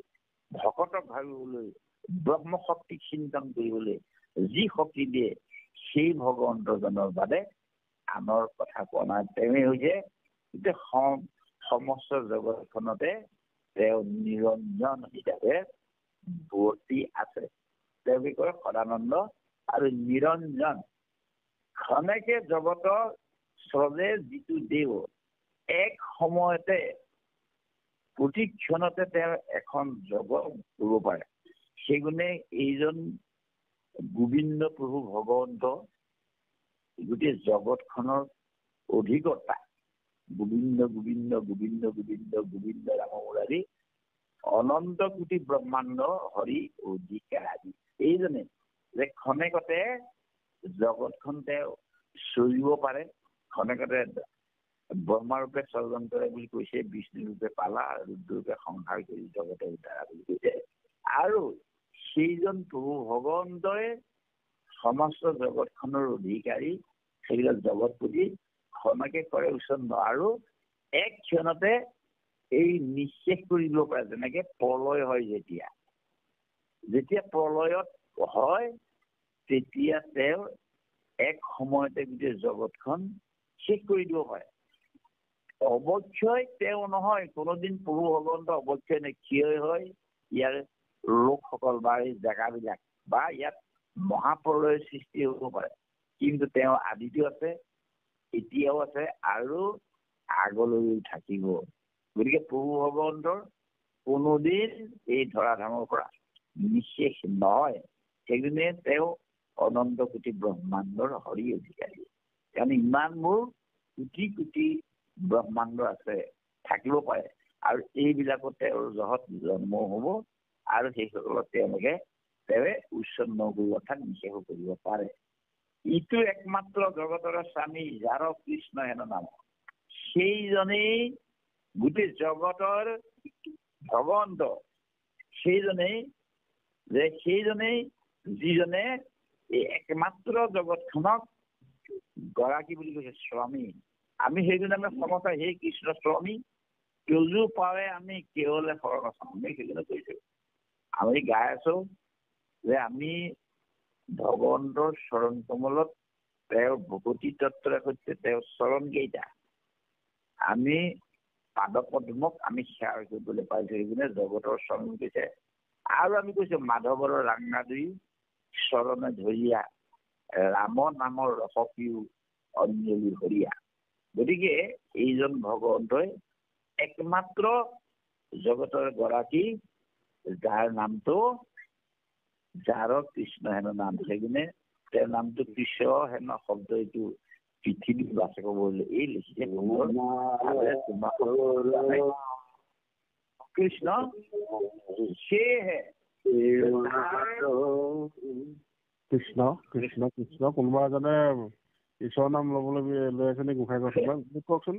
ভকতক ভাবিবলৈ ব্ৰহ্ম শক্তিক চিন্তন কৰিবলৈ যি শক্তি দিয়ে সেই ভগৱন্তজনৰ বাদে আনৰ কথা কোৱা নাই তেওঁৱেই হৈছে গোটেই সমস্ত জগতখনতে তেওঁ নিৰঞ্জন হিচাপে বৰ্তি আছে তেওঁ কি কয় সদানন্দ আৰু নিৰঞ্জন ক্ষণেকে জগতৰ স্ৰজে যিটো দেৱ এক সময়তে প্ৰতি ক্ষণতে তেওঁ এখন জগত কৰিব পাৰে সেইগুণে এইজন গোবিন্দ প্ৰভু ভগৱন্ত গোটেই জগতখনৰ অধিকৰ্তা গোবিন্দ গোবিন্দ গোবিন্দ গোবিন্দ গোবিন্দ ৰাম মুৰাৰী অনন্ত কোটি ব্ৰহ্মাণ্ড হৰি অধিকাৰী এইজনে যে ক্ষণেকতে জগতখন তেওঁ চলিব পাৰে ক্ষণেকতে ব্ৰহ্মাৰূপে স্বৰ্গন কৰে বুলি কৈছে বিষ্ণুৰূপে পালা ৰুদ্ৰৰূপে সংহাৰ কৰি জগতে উদ্ধাৰা বুলি কৈছে আৰু সেইজন প্ৰভু ভগৱন্তই সমস্ত জগতখনৰ অধিকাৰী, সেইবিলাক জগতপতি ক্ষমাকে কৰে উচ্ছন্ন, আৰু এক ক্ষণতে এই নিঃশেষ কৰি দিব পাৰে। যেনেকে প্ৰলয় হয়, যেতিয়া প্ৰলয়ত হয় তেতিয়া তেওঁ এক সময়তে গোটেই জগতখন শেষ কৰি দিব পাৰে। অৱক্ষয় তেওঁ নহয়, কোনোদিন প্ৰভু ভগৱন্ত অৱক্ষয় ক্ষয় হয় ইয়াৰ লোকসকল বা এই জেগাবিলাক বা ইয়াত মহাপ্ৰলয়ৰ সৃষ্টি হ'ব পাৰে, কিন্তু তেওঁ আদিতো আছে, এতিয়াও আছে আৰু আগলৈও থাকিব। গতিকে প্ৰভু ভগৱন্তৰ কোনোদিন এই ধৰাধামৰ পৰা নিঃশেষ নহয়। সেইকাৰণে তেওঁ অনন্ত কোটি ব্ৰহ্মাণ্ডৰ হৰি অধিকাৰী। কাৰণ ইমানবোৰ কোটি কোটি ব্ৰহ্মাণ্ড আছে, থাকিব পাৰে, আৰু এইবিলাকত তেওঁৰ জহত জন্ম হ'ব, আৰু সেইসকলক তেওঁ উচ্ছন্ন কৰিব, অৰ্থাৎ নিঃশেষ কৰিব পাৰে। ইটো একমাত্ৰ জগতৰ স্বামী, যাৰ কৃষ্ণ হেন নাম, সেইজনেই গোটেই জগতৰ ভগৱন্ত, সেইজনেই যিজনে এই একমাত্ৰ জগতখনক গৰাকী বুলি কৈছে স্বামী। আমি সেইজনে সমস্ত সেই কৃষ্ণ স্বামী কেজু পাৱে আমি কেৱলে শৰণ আছো, আমি সেইজনে কৈছো। আমি গাই আছো যে আমি ভগৱন্তৰ চৰণ কমলত তেওঁৰ ভকতি তত্বৰ সৈতে তেওঁৰ চৰণ কেইটা আমি পাদপদ্মক আমি সেৱা কৰিবলৈ পাইছো, সেইজনে জগতৰ চৰণ কৈছে। আৰু আমি কৈছো মাধৱৰ ৰাংনাদুৰী চৰণে ধৰিয়া, ৰাম নামৰ ৰসপিও অঞ্জলি হৰিয়া। গতিকে এইজন ভগৱন্তই একমাত্ৰ জগতৰ গৰাকী, যাৰ নামটো যাৰ কৃষ্ণ হেন নাম। সেইকাৰণে তেওঁৰ নামটো কৃষ্ণ হেন শব্দ এইটো পৃথিৱী বাছে ক'বলৈ এই লিখিছে কৃষ্ণ। সেয়েহে কৃষ্ণ কৃষ্ণ কৃষ্ণ কোনোবা এজনে ঈশ্বৰৰ নাম ল'বলৈ লৈ আছে নে? গোসাঁই কওকচোন।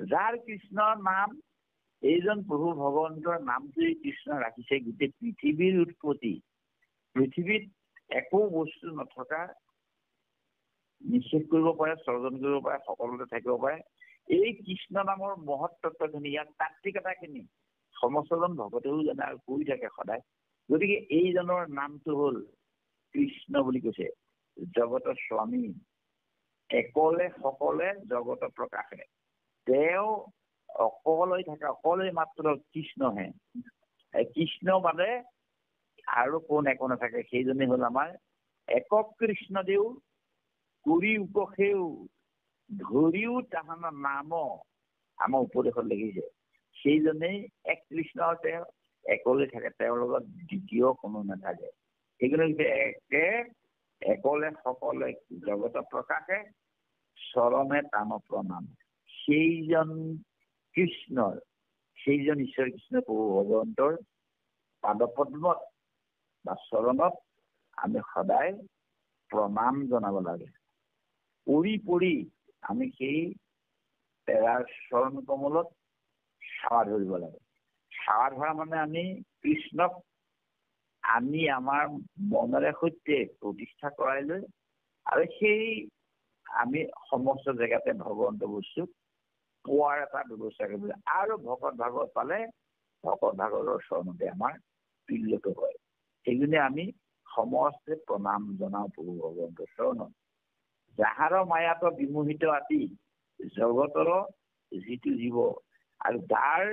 যাৰ কৃষ্ণৰ নাম, এইজন প্ৰভু ভগৱন্তৰ নামটোৱেই কৃষ্ণ ৰাখিছে। গোটেই পৃথিৱীৰ উৎপত্তি, পৃথিৱীত একো বস্তু নথকা নিষেধ কৰিব পাৰে, স্বৰ্জন কৰিব পাৰে, সকলোতে থাকিব পাৰে। এই কৃষ্ণ নামৰ মহত্বখিনি, ইয়াৰ তাত্বিকতাখিনি সমস্তজন ভকতেও জানে আৰু কৈ থাকে সদায়। গতিকে এইজনৰ নামটো হ'ল কৃষ্ণ বুলি কৈছে, জগতৰ স্বামী, একলে সকলে জগত প্ৰকাশে। তেওঁ অকলে থাকে, অকলে মাত্ৰ কৃষ্ণহে। কৃষ্ণ বাদে আৰু কোন একো নাথাকে। সেইজনে হ'ল আমাৰ একক কৃষ্ণদেউ, কৰি উপসেও ধৰিও তাহানৰ নাম, আমাৰ উপদেশত লিখিছে। সেইজনেই এক কৃষ্ণ, তেওঁ একলে থাকে, তেওঁৰ লগত দ্বিতীয় কোনো নাথাকে। সেইকাৰণে একলে সকলে জগত প্ৰকাশে, চৰণে তাম প্ৰণাম। সেইজন কৃষ্ণৰ, সেইজন ঈশ্বৰ কৃষ্ণ প্ৰভু ভগৱন্তৰ পাদপদ্মত বা চৰণত আমি সদায় প্ৰণাম জনাব লাগে। পৰি পৰি আমি সেই তেৰাৰ চৰণ কমলত সেৱা ধৰিব লাগে। সেৱা ধৰা মানে আমি কৃষ্ণক আমি আমাৰ মনেৰে সৈতে প্ৰতিষ্ঠা কৰাই লৈ, আৰু সেই আমি সমস্ত জেগাতে ভগৱন্ত বস্তু পোৱাৰ এটা ব্যৱস্থা কৰিব লাগে। আৰু ভকত ভাগৱত পালে ভকত ভাগৱতৰ চৰণতে আমাৰ পিল্লত হয়। সেইকাৰণে আমি সমস্তে প্ৰণাম জনাওঁ প্ৰভু ভগৱন্তৰ চৰণত। যাহাৰ মায়াত বিমোহিত আতি জগতৰ যিটো জীৱ, আৰু তাৰ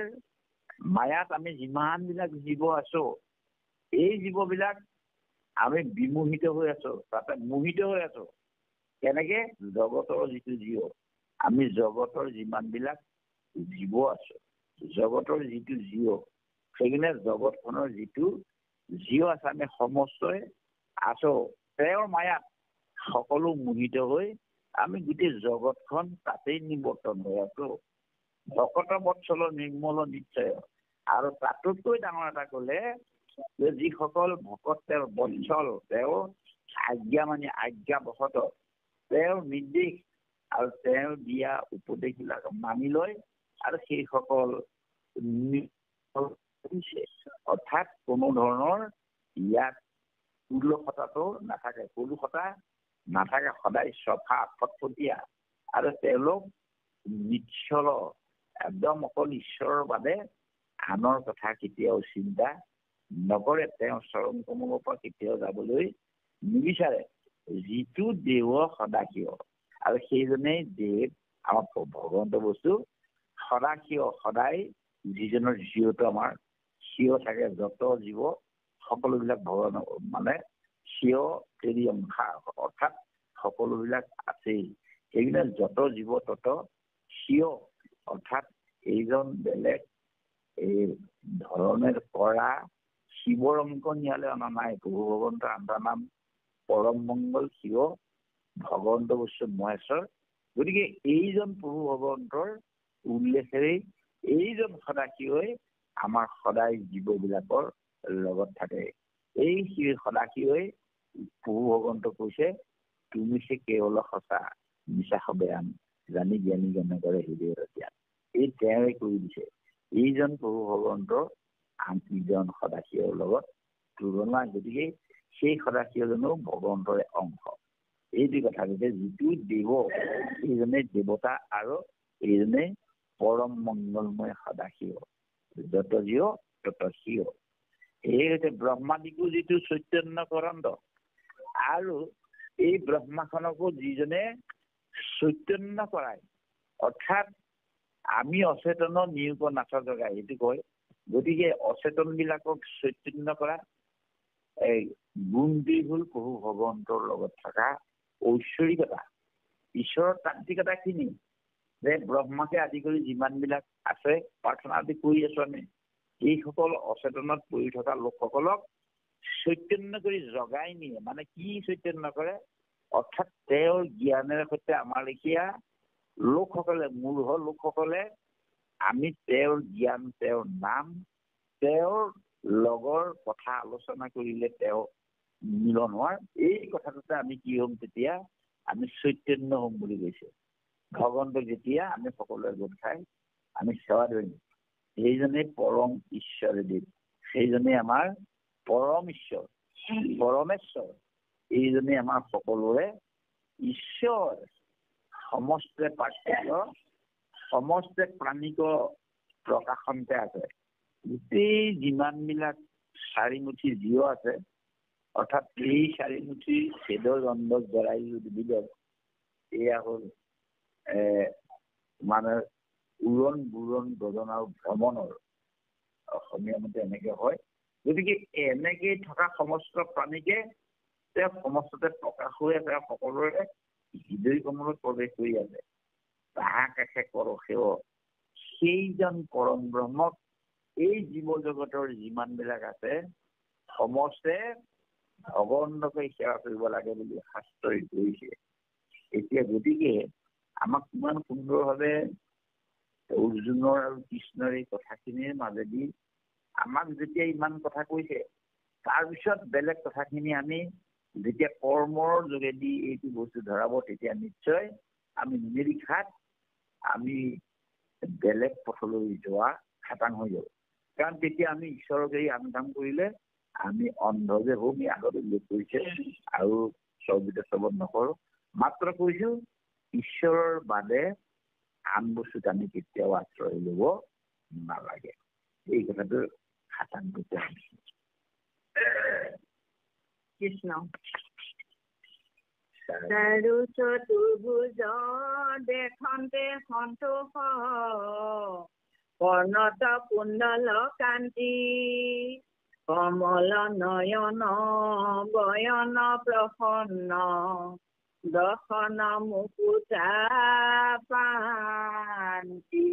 মায়াত আমি যিমানবিলাক জীৱ আছো, এই জীৱবিলাক আমি বিমোহিত হৈ আছো, তাতে মোহিত হৈ আছো। কেনেকে? জগতৰ যিটো জীৱ, আমি জগতৰ যিমানবিলাক জীৱ আছো, জগতৰ যিটো জীৱ, সেইকাৰণে জগতখনৰ যিটো জীৱ আছে, আমি সমস্তই আছো তেওঁৰ মায়াত সকলো মোহিত হৈ আমি গোটেই জগতখন তাতেই নিবৰ্তন হৈ আছো। ভকত বৎসল নিৰ্মল নিশ্চয়। আৰু তাতোতকৈ ডাঙৰ এটা ক'লে যে যিসকল ভকত তেওঁৰ বৎসল, তেওঁৰ আজ্ঞা মানি আজ্ঞাবশত তেওঁৰ নিৰ্দেশ আৰু তেওঁ দিয়া উপদেশবিলাক মানি লয়, আৰু সেইসকল অৰ্থাৎ কোনো ধৰণৰ ইয়াত উলসতাটো নাথাকে, কলুসতা নাথাকে, সদায় চফা ফটফটীয়া আৰু তেওঁলোক নিশ্চল, একদম অকল ঈশ্বৰৰ বাদে আনৰ কথা কেতিয়াও চিন্তা নকৰে। তেওঁ চৰম কমলৰ পৰা কেতিয়াও যাবলৈ নিবিচাৰে। যিটো দেৱ সদাশিৱ, আৰু সেইজনেই দেৱ আমাৰ ভগৱন্ত বস্তু সদাশিৱ, সদায় যিজনৰ জীৱটো আমাৰ সিও থাকে, যত জীৱ সকলোবিলাক ভগৱান মানে সিও তেৰি অংশা, অৰ্থাৎ সকলোবিলাক আছেই। সেইবিলাক যত জীৱ তত সিও, অৰ্থাৎ এইজন বেলেগ এই ধৰণেৰ কৰা শিৱৰ অংক নিয়ালে অনা নাই। প্ৰভু ভগৱন্তৰ আনটা নাম পৰম মংগল শিৱ, ভগৱন্ত বস্তু মহেশ্বৰ। গতিকে এইজন প্ৰভু ভগৱন্তৰ উল্লেখেৰে এইজন সদাশিৱই আমাৰ সদায় জীৱবিলাকৰ লগত থাকে। এই সদাশিৱই প্ৰভু ভগৱন্ত কৈছে, তুমি সে কেৱল সঁচা মিছা সবে আন, জানি জ্ঞানী জ্ঞান কৰে হৃদয় জ্ঞান। এই তেওঁৱে কৰি দিছে। এইজন প্ৰভু ভগৱন্তৰ আন ইজন সদাশিৱৰ লগত তুলনা। গতিকে সেই সদাশিৱজনো ভগৱন্তৰে অংশ। এইটো কথা কৈছে, যিটো দেৱ এইজনে দেৱতা আৰু এইজনে পৰম মংগলময় সদাশিৱ, যত জীৱ তত শিৱ। এই হৈছে ব্ৰহ্মাদিকো যিটো চৈতন্য কৰন্ত, আৰু এই ব্ৰহ্মাখনকো যিজনে চৈতন্য কৰায়, অৰ্থাৎ আমি অচেতন নিয়োগ নাচ জগাই এইটো কয়। গতিকে অচেতন বিলাকক চৈতন্য কৰা এই গুণটি হ'ল প্ৰভু ভগৱন্তৰ লগত থকা ঐশ্বৰিকতা, ঈশ্বৰৰ তান্ত্ৰিকতা খিনি। যে ব্ৰহ্মাকে আদি কৰি যিমান বিলাক আছে প্ৰাৰ্থনা আদি কৰি আছো আমি, এইসকল অচেতনত পৰি থকা লোকসকলক চৈতন্য কৰি জগাই নিয়ে। মানে কি চৈতন্য কৰে? অৰ্থাৎ তেওঁৰ জ্ঞানেৰে সৈতে আমাৰ লেখীয়া লোকসকলে, মূৰ্খ লোকসকলে আমি তেওঁৰ জ্ঞান, তেওঁৰ নাম, তেওঁৰ লগৰ কথা আলোচনা কৰিলে তেওঁ মিলন হোৱাৰ এই কথাটোতে আমি কি হ'ম? তেতিয়া আমি চৈতন্য হ'ম বুলি কৈছে। ভগৱন্তক যেতিয়া আমি সকলোৱে গোট খাই আমি সেৱা ধৰিম, সেইজনে পৰম ঈশ্বৰ দেৱ, সেইজনে আমাৰ পৰম ঈশ্বৰ, পৰমেশ্বৰ। এইজনে আমাৰ সকলোৰে ঈশ্বৰ। সমস্ত পাৰ্থক্য, সমস্ত প্ৰাণিক প্ৰকাশনতে আছে। গোটেই যিমানবিলাক চাৰিমুঠি জীৱ আছে, অৰ্থাৎ এই চাৰিমুঠি ভেদৰ গন্ধক জৰাই বিদৰ, এয়া হ'ল মানে উৰণ বুৰণ গজন আৰু ভ্ৰমণৰ অসমীয়া মতে এনেকে হয়। গতিকে এনেকেই থকা সমস্ত প্ৰাণীকে তেওঁ সমস্ততে প্ৰকাশ হৈ আছে, সকলোৰে হৃদয় কমলত প্ৰৱেশ কৰি আছে। তাহাক একে কৰ সেৱ, সেইজন পৰম ব্ৰহ্মক এই জীৱ জগতৰ যিমান বিলাক আছে সমস্তে ভগৱন্তকে সেৱা কৰিব লাগে বুলি শাস্ত্ৰই কৈছে। এতিয়া গতিকে আমাক কিমান সুন্দৰভাৱে অৰ্জুনৰ আৰু কৃষ্ণৰ এই কথাখিনিৰ মাজেদি আমাক যেতিয়া ইমান কথা কৈছে, তাৰপিছত বেলেগ কথাখিনি আমি যেতিয়া কৰ্মৰ যোগেদি এইটো বস্তু ধৰাব, তেতিয়া নিশ্চয় আমি নিৰীক্ষাত আমি বেলেগ পথলৈ যোৱা খাটাং হৈ যাব। কাৰণ তেতিয়া আমি ঈশ্বৰক এই আন কাম কৰিলে আমি অন্ধ যে হ'ম, আগতে উল্লেখ কৰিছে। আৰু চৰ্বিত চবত নকৰো, মাত্ৰ কৈছো ঈশ্বৰৰ বাদে আন বস্তুত আমি কেতিয়াও আশ্ৰয় ল'ব নালাগে। এই কথাটো খাটাং কৰিছে কৃষ্ণ। চাৰু চতুৰ্ভুজ দেখন্তে সন্তোষ, কৰ্ণত কুণ্ডল কান্তি, কমল নয়ন বয়ন প্ৰসন্ন, দৰ্শন মুকুতা পান্তি,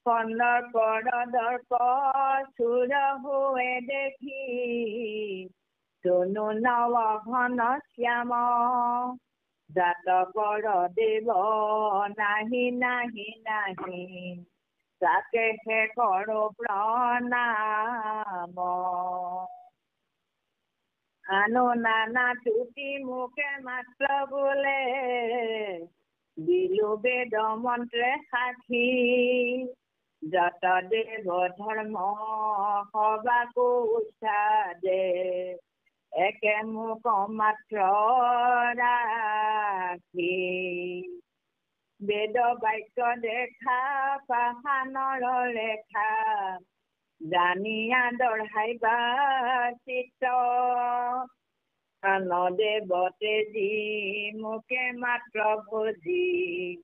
কন্দৰ্পৰ দৰ্প চুৰ হৈ দেখি, তনু নৱ ঘন শ্যাম, জাতকৰ দেৱ নাহি নাহি নাহি, তাকে হে কৰো প্ৰণাম। আনো নানা তুতি মুখে মাত্ৰ বোলে, দিলো বেদ মন্ত্ৰে সাক্ষী, যত দেৱ ধৰ্ম সবাকো উচ্চাদে একে মুখ মাত্ৰ ৰাখি বেদ বাক্য দেখা পাষাণৰ ৰেখা জানিয়া দঢ়াইবা চিত্ত আন দেৱতে যি মুখে মাত্ৰ ভজি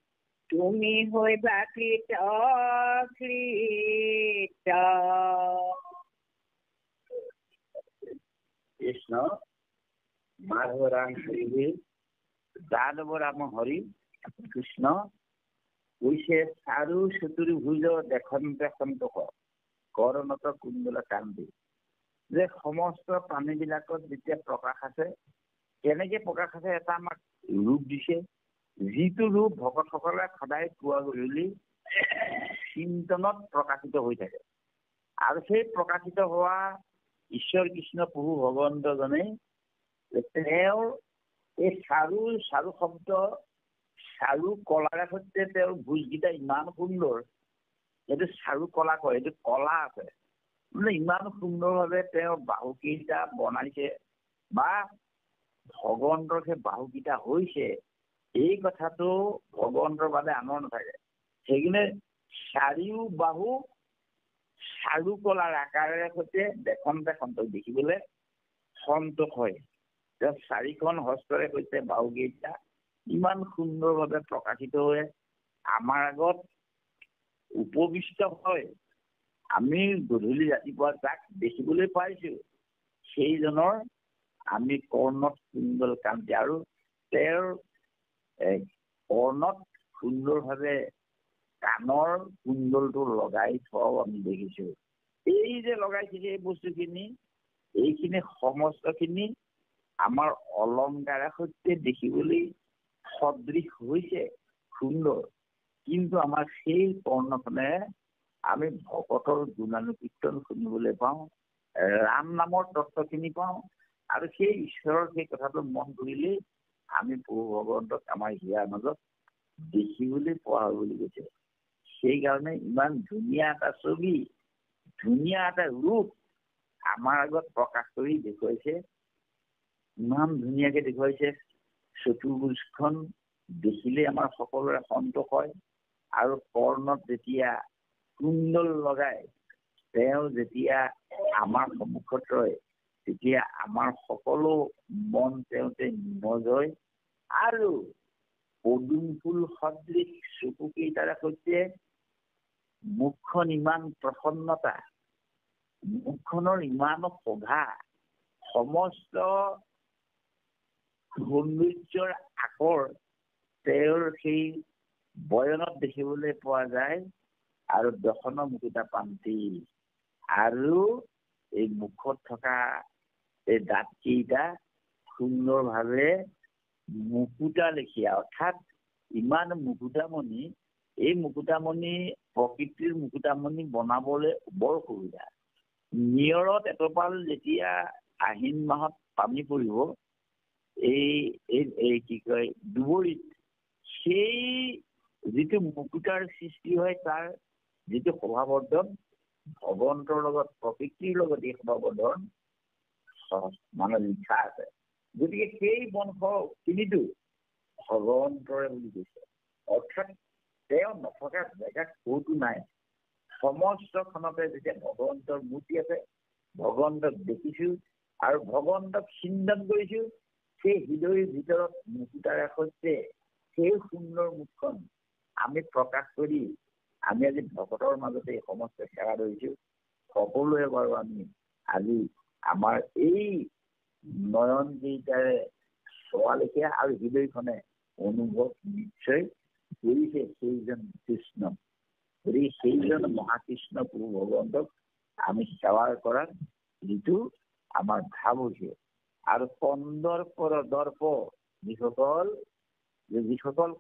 তুমি হৈবা কৃত কৃষ্ণ মাধৱ ৰাম হৰি যাদৱ ৰাম হৰি কৃষ্ণ কৈছে চাৰু চতুৰ্ভুজ দেখন্তে সন্তোষ কৰণত কুণ্ডল কান্দি যে সমস্ত প্ৰাণীবিলাকত যেতিয়া প্ৰকাশ আছে কেনেকে প্ৰকাশ আছে এটা আমাক ৰূপ দিছে যিটো ৰূপ ভকতসকলে সদায় পুৱা গধূলি চিন্তনত প্ৰকাশিত হৈ থাকে আৰু সেই প্ৰকাশিত হোৱা ঈশ্বৰ কৃষ্ণ প্ৰভু ভগৱন্তজনে তেওঁৰ এই চাৰু শব্দ চাৰু কলাৰে সৈতে তেওঁৰ ভোজকেইটা ইমান সুন্দৰ এইটো চাৰু কলা কয় এইটো কলা আছে মানে ইমান সুন্দৰভাৱে তেওঁ বাহুকেইটা বনাইছে বা ভগৱন্তৰ সেই বাহুকেইটা হৈছে এই কথাটো ভগৱন্তৰ বাবে আনৰ নাথাকে সেইকাৰণে চাৰিও বাহু চাৰু কলাৰ আকাৰেৰে সৈতে দেখন্তে সন্তোষ দেখিবলৈ সন্তোষ হয় তেওঁ চাৰিখন হস্তৰে সৈতে বাহুকেইটা ইমান সুন্দৰভাৱে প্ৰকাশিত হৈ আমাৰ আগত উপবিষ্ট হয় আমি গধূলি ৰাতিপুৱা তাক দেখিবলৈ পাইছো সেইজনৰ আমি কৰ্ণত কুণ্ডল কান্তি আৰু তেওঁৰ কৰ্ণত সুন্দৰভাৱে কাণৰ কুণ্ডলটো লগাই থোৱাও আমি দেখিছো এই যে লগাইছে এই বস্তুখিনি এইখিনি সমস্তখিনি আমাৰ অলংকাৰে সৈতে দেখিবলৈ সদৃশ হৈছে সুন্দৰ কিন্তু আমাৰ সেই কৰ্ণখনে আমি ভকতৰ গুণানুকীৰ্তন শুনিবলৈ পাওঁ ৰাম নামৰ তত্ত্বখিনি পাওঁ আৰু সেই ঈশ্বৰৰ সেই কথাটো মন কৰিলেই আমি প্ৰভু ভগৱন্তক আমাৰ হিয়াৰ মাজত দেখিবলৈ পোৱা হয় বুলি কৈছে সেইকাৰণে ইমান ধুনীয়া এটা ছবি ধুনীয়া এটা ৰূপ আমাৰ আগত প্ৰকাশ কৰি দেখুৱাইছে ইমান ধুনীয়াকে দেখুৱাইছে চতুৰ্ভুজখন দেখিলে আমাৰ সকলোৰে সন্তোষ হয় আৰু কৰ্ণত যেতিয়া কুণ্ডল লগাই তেওঁ যেতিয়া আমাৰ সন্মুখত ৰয় তেতিয়া আমাৰ সকলো মন তেওঁতে নিমজ হয় আৰু পদুম ফুল সদৃশ চকুকেইটাৰে সৈতে মুখখন ইমান প্ৰসন্নতা মুখখনৰ ইমান শোভা সমস্ত সৌন্দৰ্যৰ আকৰ তেওঁৰ সেই বয়নত দেখিবলৈ পোৱা যায় আৰু দশন মুকুতা পান্তি আৰু এই মুখত থকা এই দাঁতকেইটা সুন্দৰভাৱে মুকুতা লেখীয়া অৰ্থাৎ ইমান মুকুতামণি এই মুকুতামণি প্ৰকৃতিৰ মুকুতামণি বনাবলৈ বৰ সুবিধা নিয়ৰত এটোপাল যেতিয়া আহিন মাহত পানী পৰিব এই কি কয় দুবৰিত সেই যিটো মুকুতাৰ সৃষ্টি হয় তাৰ যিটো শোভাবৰ্ধন ভগৱন্তৰ লগত প্ৰকৃতিৰ লগত এই শোভাবৰ্ধন মানে লিখা আছে গতিকে সেই বংশখিনিতো ভগৱন্তৰে বুলি কৈছে অৰ্থাৎ তেওঁ নথকা জেগা ক'তো নাই সমস্তখনতে যেতিয়া ভগৱন্তৰ মূৰ্তি আছে ভগৱন্তক দেখিছো আৰু ভগৱন্তক চিন্তন কৰিছো সেই হৃদয়ৰ ভিতৰত মুকুতাৰে সৈতে সেই সুন্দৰ মুখখন আমি প্ৰকাশ কৰি আমি আজি ভকতৰ মাজতে এই সমস্ত সেৱা ধৰিছো সকলোৱে বাৰু আমি আজি আমাৰ এই নয়ন কেইটাৰে চোৱা লেখীয়া আৰু হৃদয়খনে অনুভৱ নিশ্চয় কৰিছে সেইজন কৃষ্ণ গতিকে সেইজন মহাকৃষ্ণ প্ৰভু ভগৱন্তক আমি সেৱা কৰাৰ যিটো আমাৰ ভাৱ হৈছে আৰু কন্দৰ্পৰ দৰ্প যিসকল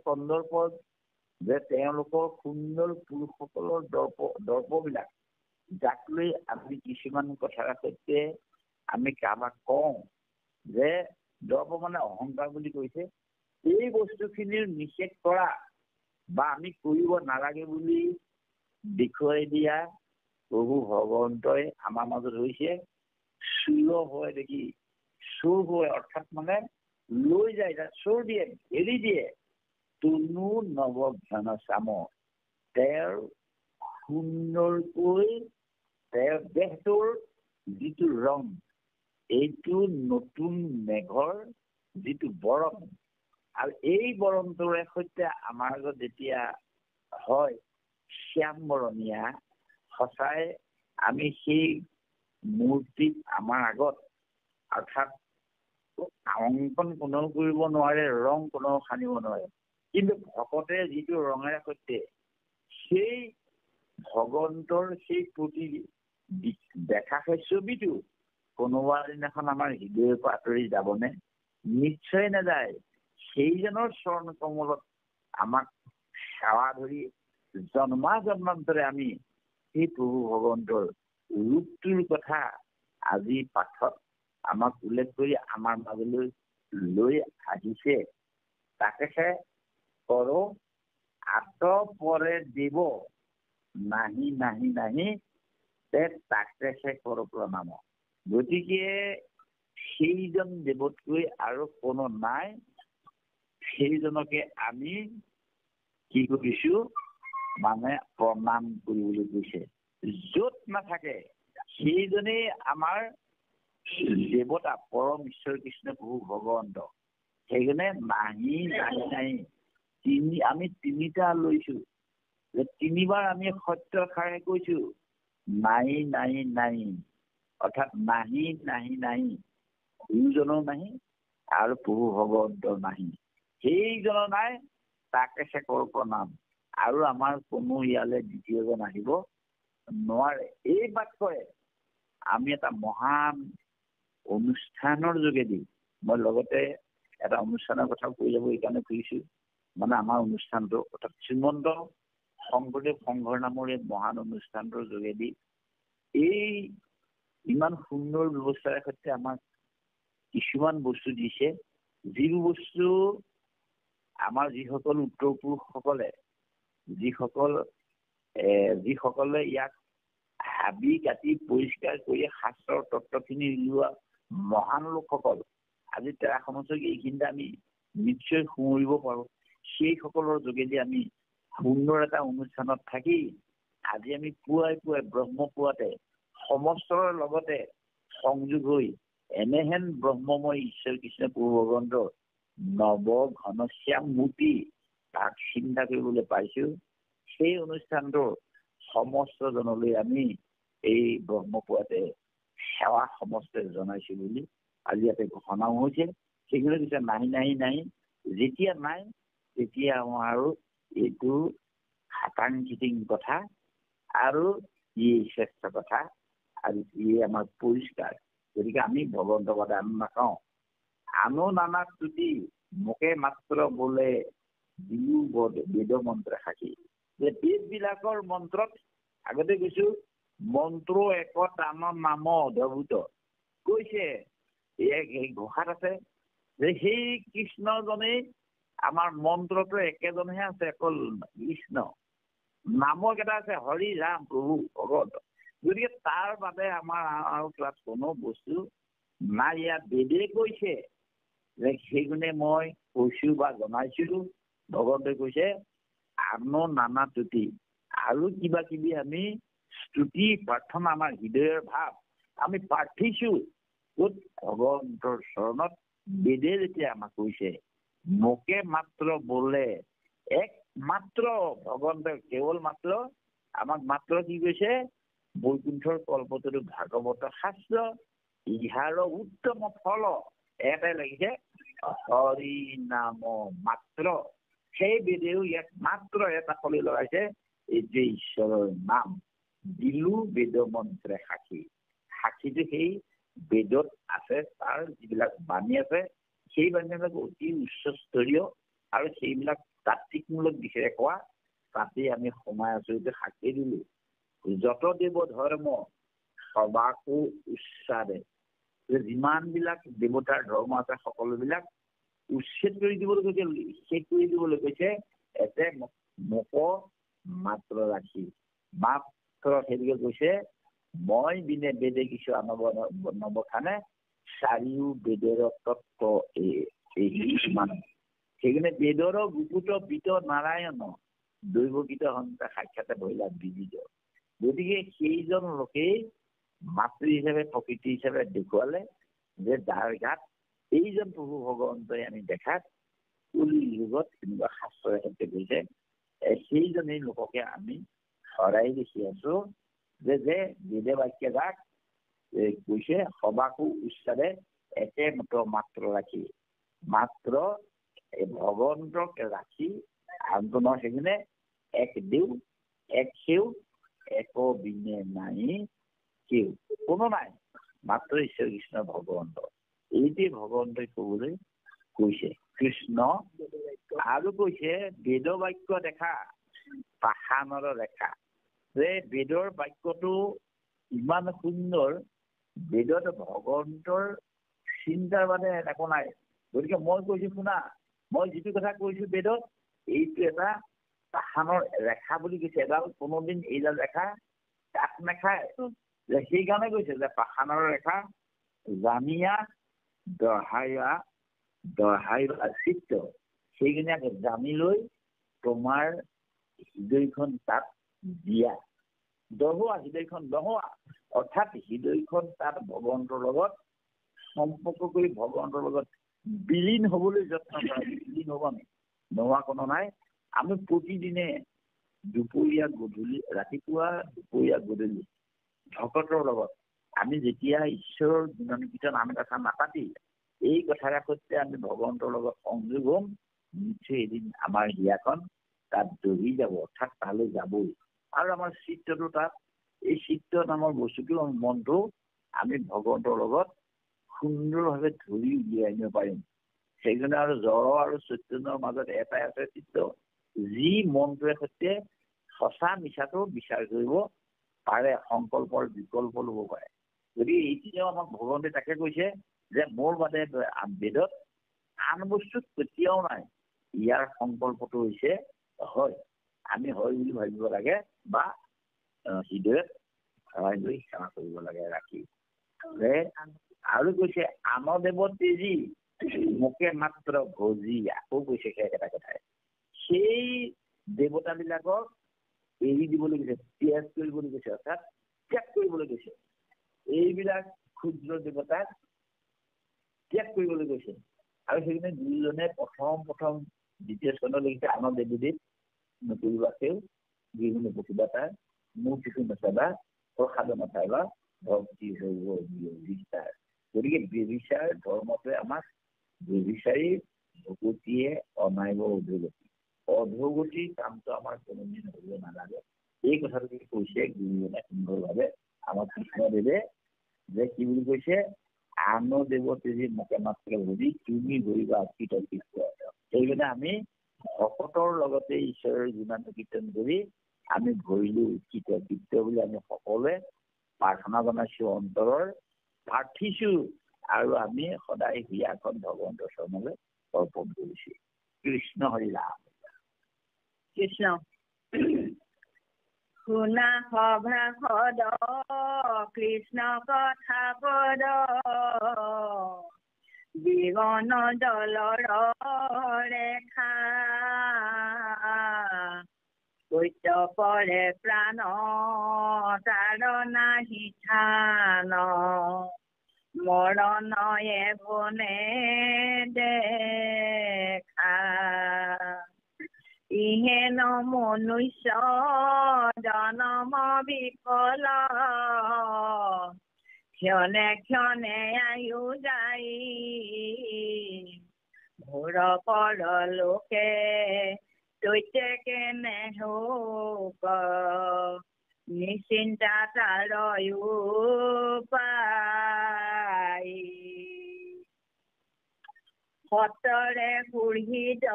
কন্দৰ্প যে তেওঁলোকৰ সুন্দৰ পুৰুষসকলৰ দৰ্পবিলাক যাক লৈ আমি কিছুমান কথাৰ সৈতে আমি কাৰোবাক কওঁ যে দৰ্প মানে অহংকাৰ বুলি কৈছে এই বস্তুখিনিৰ নিষেধ কৰা বা আমি কৰিব নালাগে বুলি দেখুৱাই দিয়া প্ৰভু ভগৱন্তই আমাৰ মাজত হৈছে চুৰ হয় দেখি চোৰ হয়, অৰ্থাৎ মানে লৈ যায়, চোৰ দিয়ে, এৰি দিয়ে। তুনু নৱঘন চাম, তেওঁৰ সুন্দৰকৈ তেওঁৰ দেহটোৰ যিটো ৰং, এইটো নতুন মেঘৰ যিটো বৰণ, আৰু এই বৰণটোৰে সৈতে আমাৰ আগত যেতিয়া হয় শ্যাম বৰণীয়া, সঁচাই আমি সেই মূৰ্তিত আমাৰ আগত, অৰ্থাৎ অংকন কোনেও কৰিব নোৱাৰে, ৰং কোনেও সানিব নোৱাৰে, কিন্তু ভকতে যিটো ৰঙেৰে সৈতে সেই ভগৱন্তৰ সেই প্ৰতি দেখা সেই ছবিটো কোনোবা দিনাখন আমাৰ হৃদয়ৰ পৰা আঁতৰি যাবনে? নিশ্চয় নাযায়। সেইজনৰ চৰণ কমলত আমাক সেৱা ধৰি জন্মান্তৰে আমি সেই প্ৰভু ভগৱন্তৰ ৰূপটোৰ কথা আজি পাঠত আমাক উল্লেখ কৰি আমাৰ মাজলৈ লৈ আহিছে। তাকেহে কৰো আত পৰে দেৱ, নাহি নাহি নাহি তাকেহে কৰো প্ৰণাম। গতিকে সেইজন দেৱতকৈ আৰু কোনো নাই, সেইজনকে আমি কি কৰিছো মানে প্ৰণাম কৰিবলৈ কৈছে। য'ত নাথাকে সেইজনেই আমাৰ দেৱতা, পৰম ঈশ্বৰ কৃষ্ণ প্ৰভু ভগৱন্ত। সেইকাৰণে নাহি নাহি নাহি আমি তিনিটা লৈছো, যে তিনিবাৰ আমি সত্যষাৰে কৈছো নাই নাই নাই, অৰ্থাৎ নাহি নাহি নাহি, গুৰুজনো নাহি আৰু প্ৰভু ভগৱন্তৰ নাহি। সেইজনৰ নাই তাকে শেষৰ প্ৰণাম, আৰু আমাৰ কোনো ইয়ালৈ দ্বিতীয়জন আহিব নোৱাৰে। এই বাক্যৰে আমি এটা মহান অনুষ্ঠানৰ যোগেদি, মই লগতে এটা অনুষ্ঠানৰ কথা কৈ যাব এইকাৰণে কৈছো, মানে আমাৰ অনুষ্ঠানটো অৰ্থাৎ শ্ৰীমন্ত শংকৰদেৱ সংঘৰ নামৰ এই মহান অনুষ্ঠানটোৰ যোগেদি এই ইমান সুন্দৰ ব্যৱস্থাৰ সৈতে আমাক কিছুমান বস্তু দিছে, যিবোৰ বস্তু আমাৰ যিসকল উত্তৰ পুৰুষসকলে যিসকলে ইয়াক হাবি কাটি পৰিষ্কাৰ কৰি শাস্ত্ৰৰ তত্ত্বখিনি উলিওৱা মহান লোকসকল, আজি তেৰাসনচক এইখিনিতে আমি নিশ্চয় সোঁৱৰিব পাৰো। সেইসকলৰ যোগেদি আমি সুন্দৰ এটা অনুষ্ঠানত থাকি আজি আমি পুৱাই পুৱাই ব্ৰহ্মপুৱাতে সমস্তৰ লগতে সংযোগ হৈ এনেহেন ব্ৰহ্মময় ঈশ্বৰ কৃষ্ণ প্ৰভু ভগৱন্তৰ নৱ ঘনশ্যাম মূৰ্তি তাক চিন্তা কৰিবলৈ পাইছো। সেই অনুষ্ঠানটোৰ সমস্ত জনলৈ আমি এই ব্ৰহ্মপুৱাতে সেৱা সমস্ত জনাইছো বুলি আজি ইয়াতে ঘোষণাও হৈছে। সেইখিনি কৈছে নাহি নাহি নাহি, যেতিয়া নাই তেতিয়া আমাৰ আৰু এইটো হাতাংকিতিং কথা, আৰু ই শ্ৰেষ্ঠ কথা, আৰু ই আমাৰ পৰিষ্কাৰ। গতিকে আমি ভগৱন্তৰ কথা আমি নাখাওঁ। আনো নানা তুতি মোকে মাত্ৰ বোলে দিলো বেদ মন্ত্ৰ সাক্ষী। যে বেদবিলাকৰ মন্ত্ৰত আগতে কৈছো মন্ত্ৰ একত আনৰ নাম অধভূত কৈছে, এই ঘোষাত আছে যে সেই কৃষ্ণজনেই আমাৰ মন্ত্ৰটো একেজনহে আছে, অকল কৃষ্ণ। নামক এটা আছে হৰি ৰাম প্ৰভু ভগৱন্ত। গতিকে তাৰ বাদে আমাৰ আৰু তাত কোনো বস্তু নাই। ইয়াত বেদে কৈছে যে সেইগুণে মই কৈছো বা জনাইছিলো। ভগৱন্তই কৈছে আনো নানা তুতি, আৰু কিবা কিবি আমি স্তুতি প্ৰাৰ্থনা আমাৰ হৃদয়ৰ ভাৱ আমি প্ৰাৰ্থিছো ক'ত? ভগৱন্তৰ চৰণত। বেদে যেতিয়া আমাক কৈছে মোকে মাত্ৰ বোলে, একমাত্ৰ ভগৱন্তই কেৱল মাত্ৰ আমাক মাত্ৰ কি কৈছে? বৈকুণ্ঠৰ কল্পতৰু ভাগৱত শাস্ত্ৰ ইহাৰৰ উত্তম ফল এটাই লাগিছে হৰি নাম মাত্ৰ। সেই বেদেও ইয়াক মাত্ৰ এটা ফলি লগাইছে, এই যে ঈশ্বৰৰ নাম দিলো বেদ মন্ত্ৰে সাক্ষী। সাক্ষীটো সেই বেদত আছে, তাৰ যিবিলাক বাণী আছে সেই বাণীবিলাক অতি উচ্চস্তৰীয়, আৰু সেইবিলাক তাত্বিকমূলক দিশেৰে কোৱা। তাতেই আমি সোমাই আছো। এইটো সাক্ষী দিলো যত দেৱ ধৰ্ম সবাকো উচ্চাৰে, যিমান বিলাক দেৱতাৰ ধৰ্ম আছে সকলোবিলাক উচ্ছেদ কৰি দিবলৈ কৈছে, শেষ কৰি দিবলৈ কৈছে। এতে মোক মাত্ৰ ৰাখি মাত্ৰ সেইটোকে কৈছে মই বিনে বেদে কিছু নবখানে চাৰিও বেদৰ তত্ত্ব ইমান সেইকাৰণে বেদৰ গুপুত বিত নাৰায়ণ দৈৱগীত সন্তা সাক্ষাতে ভৈলা বিদিত গতিকে সেইজন লোকেই মাতৃ হিচাপে প্ৰকৃতি হিচাপে দেখুৱালে যে যাৰ গাত এইজন প্ৰভু ভগৱন্তই আমি দেখাত কলি যুগত এনেকুৱা শাস্ত্ৰৰ সৈতে গৈছে সেইজনেই লোককে আমি হৰাই দেখি আছো যে বেদে বাক্য যাক কৈছে সবাকো উচ্চাৰে একে মাত্ৰ ৰাখি মাত্ৰ ভগৱন্তক ৰাখি আন্তনৰ সেইখিনি এক দেউ এক সেউ এক বিনে নাই কেউ কোনো নাই মাত্ৰ ঈশ্বৰ কৃষ্ণ ভগৱন্ত এইটোৱে ভগৱন্তই কবলৈ কৈছে কৃষ্ণ আৰু কৈছে বেদ বাক্য দেখা পাষাণৰ ৰেখা যে বেদৰ বাক্যটো ইমান সুন্দৰ বেদত ভগৱন্তৰ চিন্তাৰ মানে একো নাই গতিকে মই কৈছো শুনা মই যিটো কথা কৈছো বেদত এইটো এটা পাষাণৰ ৰেখা বুলি কৈছে এডাল কোনোদিন এইডাল ৰেখা কাট নাখায় সেইকাৰণে কৈছে যে পাষাণৰ ৰেখা জানিয়া দঢ়াইয়া চিত্ৰ সেইখিনি জানি লৈ তোমাৰ হৃদয়খন তাত দিয়া দহোৱা হৃদয়খন দহোৱা অৰ্থাৎ হৃদয়খন তাত ভগৱন্তৰ লগত সম্পৰ্ক কৰি ভগৱন্তৰ লগত বিলীন হবলৈ যত্ন কৰা বিলীন হব নোহোৱা কোনো নাই আমি প্ৰতিদিনে দুপৰীয়া গধূলি ৰাতিপুৱা দুপৰীয়া গধূলি ভকতৰ লগত আমি যেতিয়া ঈশ্বৰৰ গুণান কীৰ্তন আমি কথা নাপাতি এই কথাৰে সৈতে আমি ভগৱন্তৰ লগত সংযোগ হ'ম নিশ্চয় এদিন আমাৰ হিয়াখন তাত দহি যাব অৰ্থাৎ তালৈ যাবই আৰু আমাৰ চিত্ৰটো তাত এই চিত্ৰ নামৰ বস্তুটো মনটো আমি ভগৱন্তৰ লগত সুন্দৰভাৱে ধৰি উলিয়াই আনিব পাৰিম সেইকাৰণে আৰু জড় আৰু চৈতন্যৰ মাজত এটাই আছে চিত্ৰ যি মনটোৱে সৈতে সঁচা মিছাটো বিচাৰ কৰিব পাৰে সংকল্পৰ বিকল্প ল'ব পাৰে গতিকে এইখিনিও আমাক ভগৱন্তে তাকে কৈছে যে মোৰ বাদে বেদত আন বস্তুত কেতিয়াও নাই ইয়াৰ সংকল্পটো হৈছে হয় আমি হয় বুলি ভাবিব লাগে বা হৃদয়ত ভৰাই লৈ সেৱা কৰিব লাগে ৰাখি আৰু কৈছে আন দেৱ তেজী মোকে মাত্ৰ ভজি আকৌ কৈছে সেই এটা কথাই সেই দেৱতাবিলাকক এৰি দিবলৈ কৈছে ত্যাগ কৰিবলৈ কৈছে অৰ্থাৎ ত্যাগ কৰিবলৈ কৈছে এইবিলাক ক্ষুদ্ৰ দেৱতাক ত্যাগ কৰিবলৈ কৈছে আৰু সেইকাৰণে দুয়োজনে প্ৰথম দ্বিতীয় স্কন্ধত লিখিছে আন দেৱীদেৱ নকৰিবা তেওঁ যিকোনো প্ৰতিভাতাৰ মোৰ কিছু নচাবা প্ৰসাদ নাথাইবা ভক্তি হব বিস্তাৰ গতিকে বেবিচাৰ ধৰ্মটোৱে আমাক বেবিচাৰী ভকতিয়ে অনাইব অধোগতিৰ কামটো আমাৰ কোনোদিন হব নালাগে এই কথাটো কৈছে গুৰুজনে সুন্দৰভাৱে আমাক কৃষ্ণদেৱে যে কি বুলি কৈছে আন দেৱ তেজী মোকে মাত্ৰ ভজি তুমি ধৰিবা কৃত কৃত্য সেইকাৰণে আমি ভকতৰ লগতে ঈশ্বৰৰ গুণান কীৰ্তন কৰি আমি ভৰিলো কৃত কৃত্য বুলি আমি সকলোৱে প্ৰাৰ্থনা জনাইছো অন্তৰৰ প্ৰাৰ্থিছো আৰু আমি সদায় হিয়াখন ভগৱন্তৰ চৰণলৈ অৰ্পণ কৰিছো কৃষ্ণ হৰি ৰাম কৃষ্ণ শুনা সভা সদ কৃষ্ণ কথা পদ জীৱন জলৰ ৰেখা কৈত পৰে প্ৰাণ তাৰ নাহি থান মৰণয়ে বনে দেখা ইহেন মনুষ্য জনম বিফল ক্ষণে ক্ষণে আয়ু যাই ঘোৰ পৰলোকে তৈতে কেনে হোক নিশ্চিন্তা তাৰ উপায় সতৰে সুহৃদ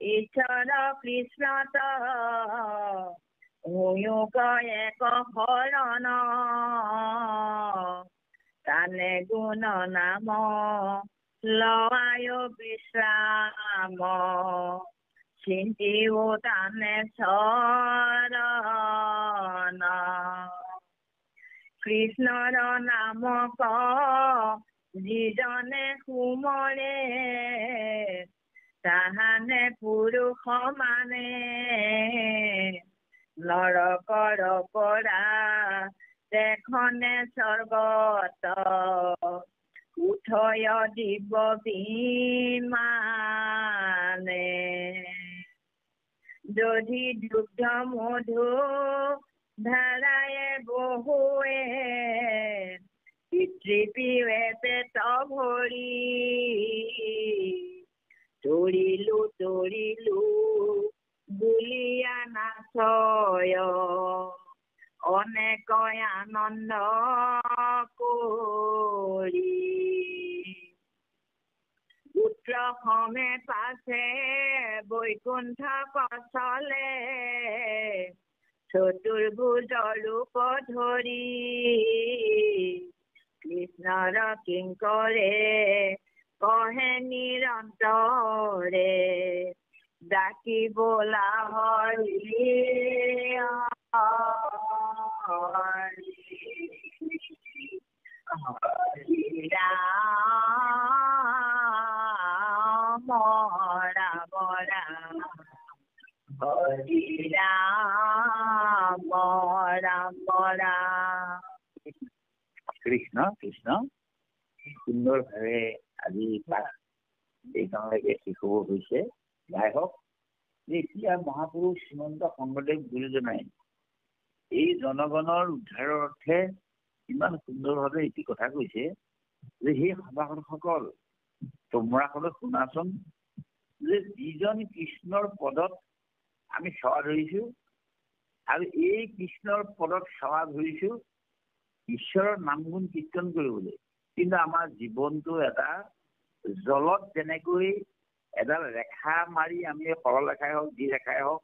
ঈশ্বৰ কৃষ্ণত হুয়ুক এক শৰণ তানে গুণ নাম লয় বিশ্ৰাম চিন্তিও তানে চৰণ কৃষ্ণৰ নাম ক যিজনে সুমৰে তাহানে পুৰুষ মানে নৰকৰ পৰা দেখনে স্বৰ্গত উঠয় দিব বিমানে দধি দুগ্ধ মধু ধাৰায়ে বহুৱে পিতৃপিৱে পেট ভৰি তৰিলো বুলিয়া নাচয় অনেক আনন্দ কৰি পুত্ৰ সমে পাছে বৈকুণ্ঠ কচলে চতুৰ্ভুজ ৰূপ ধৰি কৃষ্ণৰ কিংকৰে কহে নিৰন্তৰে ডাকি বোলা হৰি হৰি ৰাম ৰাম ৰাম হৰি ৰাম ৰাম ৰাম। কৃষ্ণ কৃষ্ণ সুন্দৰভাৱে আজি এইখনলৈকে শেষ হ'ব হৈছে। যাই হওক, এতিয়া মহাপুৰুষ শ্ৰীমন্ত শংকৰদেৱ গুৰুজনাই এই জনগণৰ উদ্ধাৰৰ অৰ্থে ইমান সুন্দৰভাৱে এটি কথা কৈছে যে সেই সভাসদসকল তোমৰাসকলে শুনাচোন, যে যিজন কৃষ্ণৰ পদত আমি সেৱা ধৰিছো আৰু এই কৃষ্ণৰ পদত সেৱা ধৰিছো ঈশ্বৰৰ নাম গুণ কীৰ্তন কৰিবলৈ, কিন্তু আমাৰ জীৱনটো এটা জলত যেনেকৈ এডাল ৰেখা মাৰি আমি সৰল ৰেখাই হওক যি ৰেখাই হওক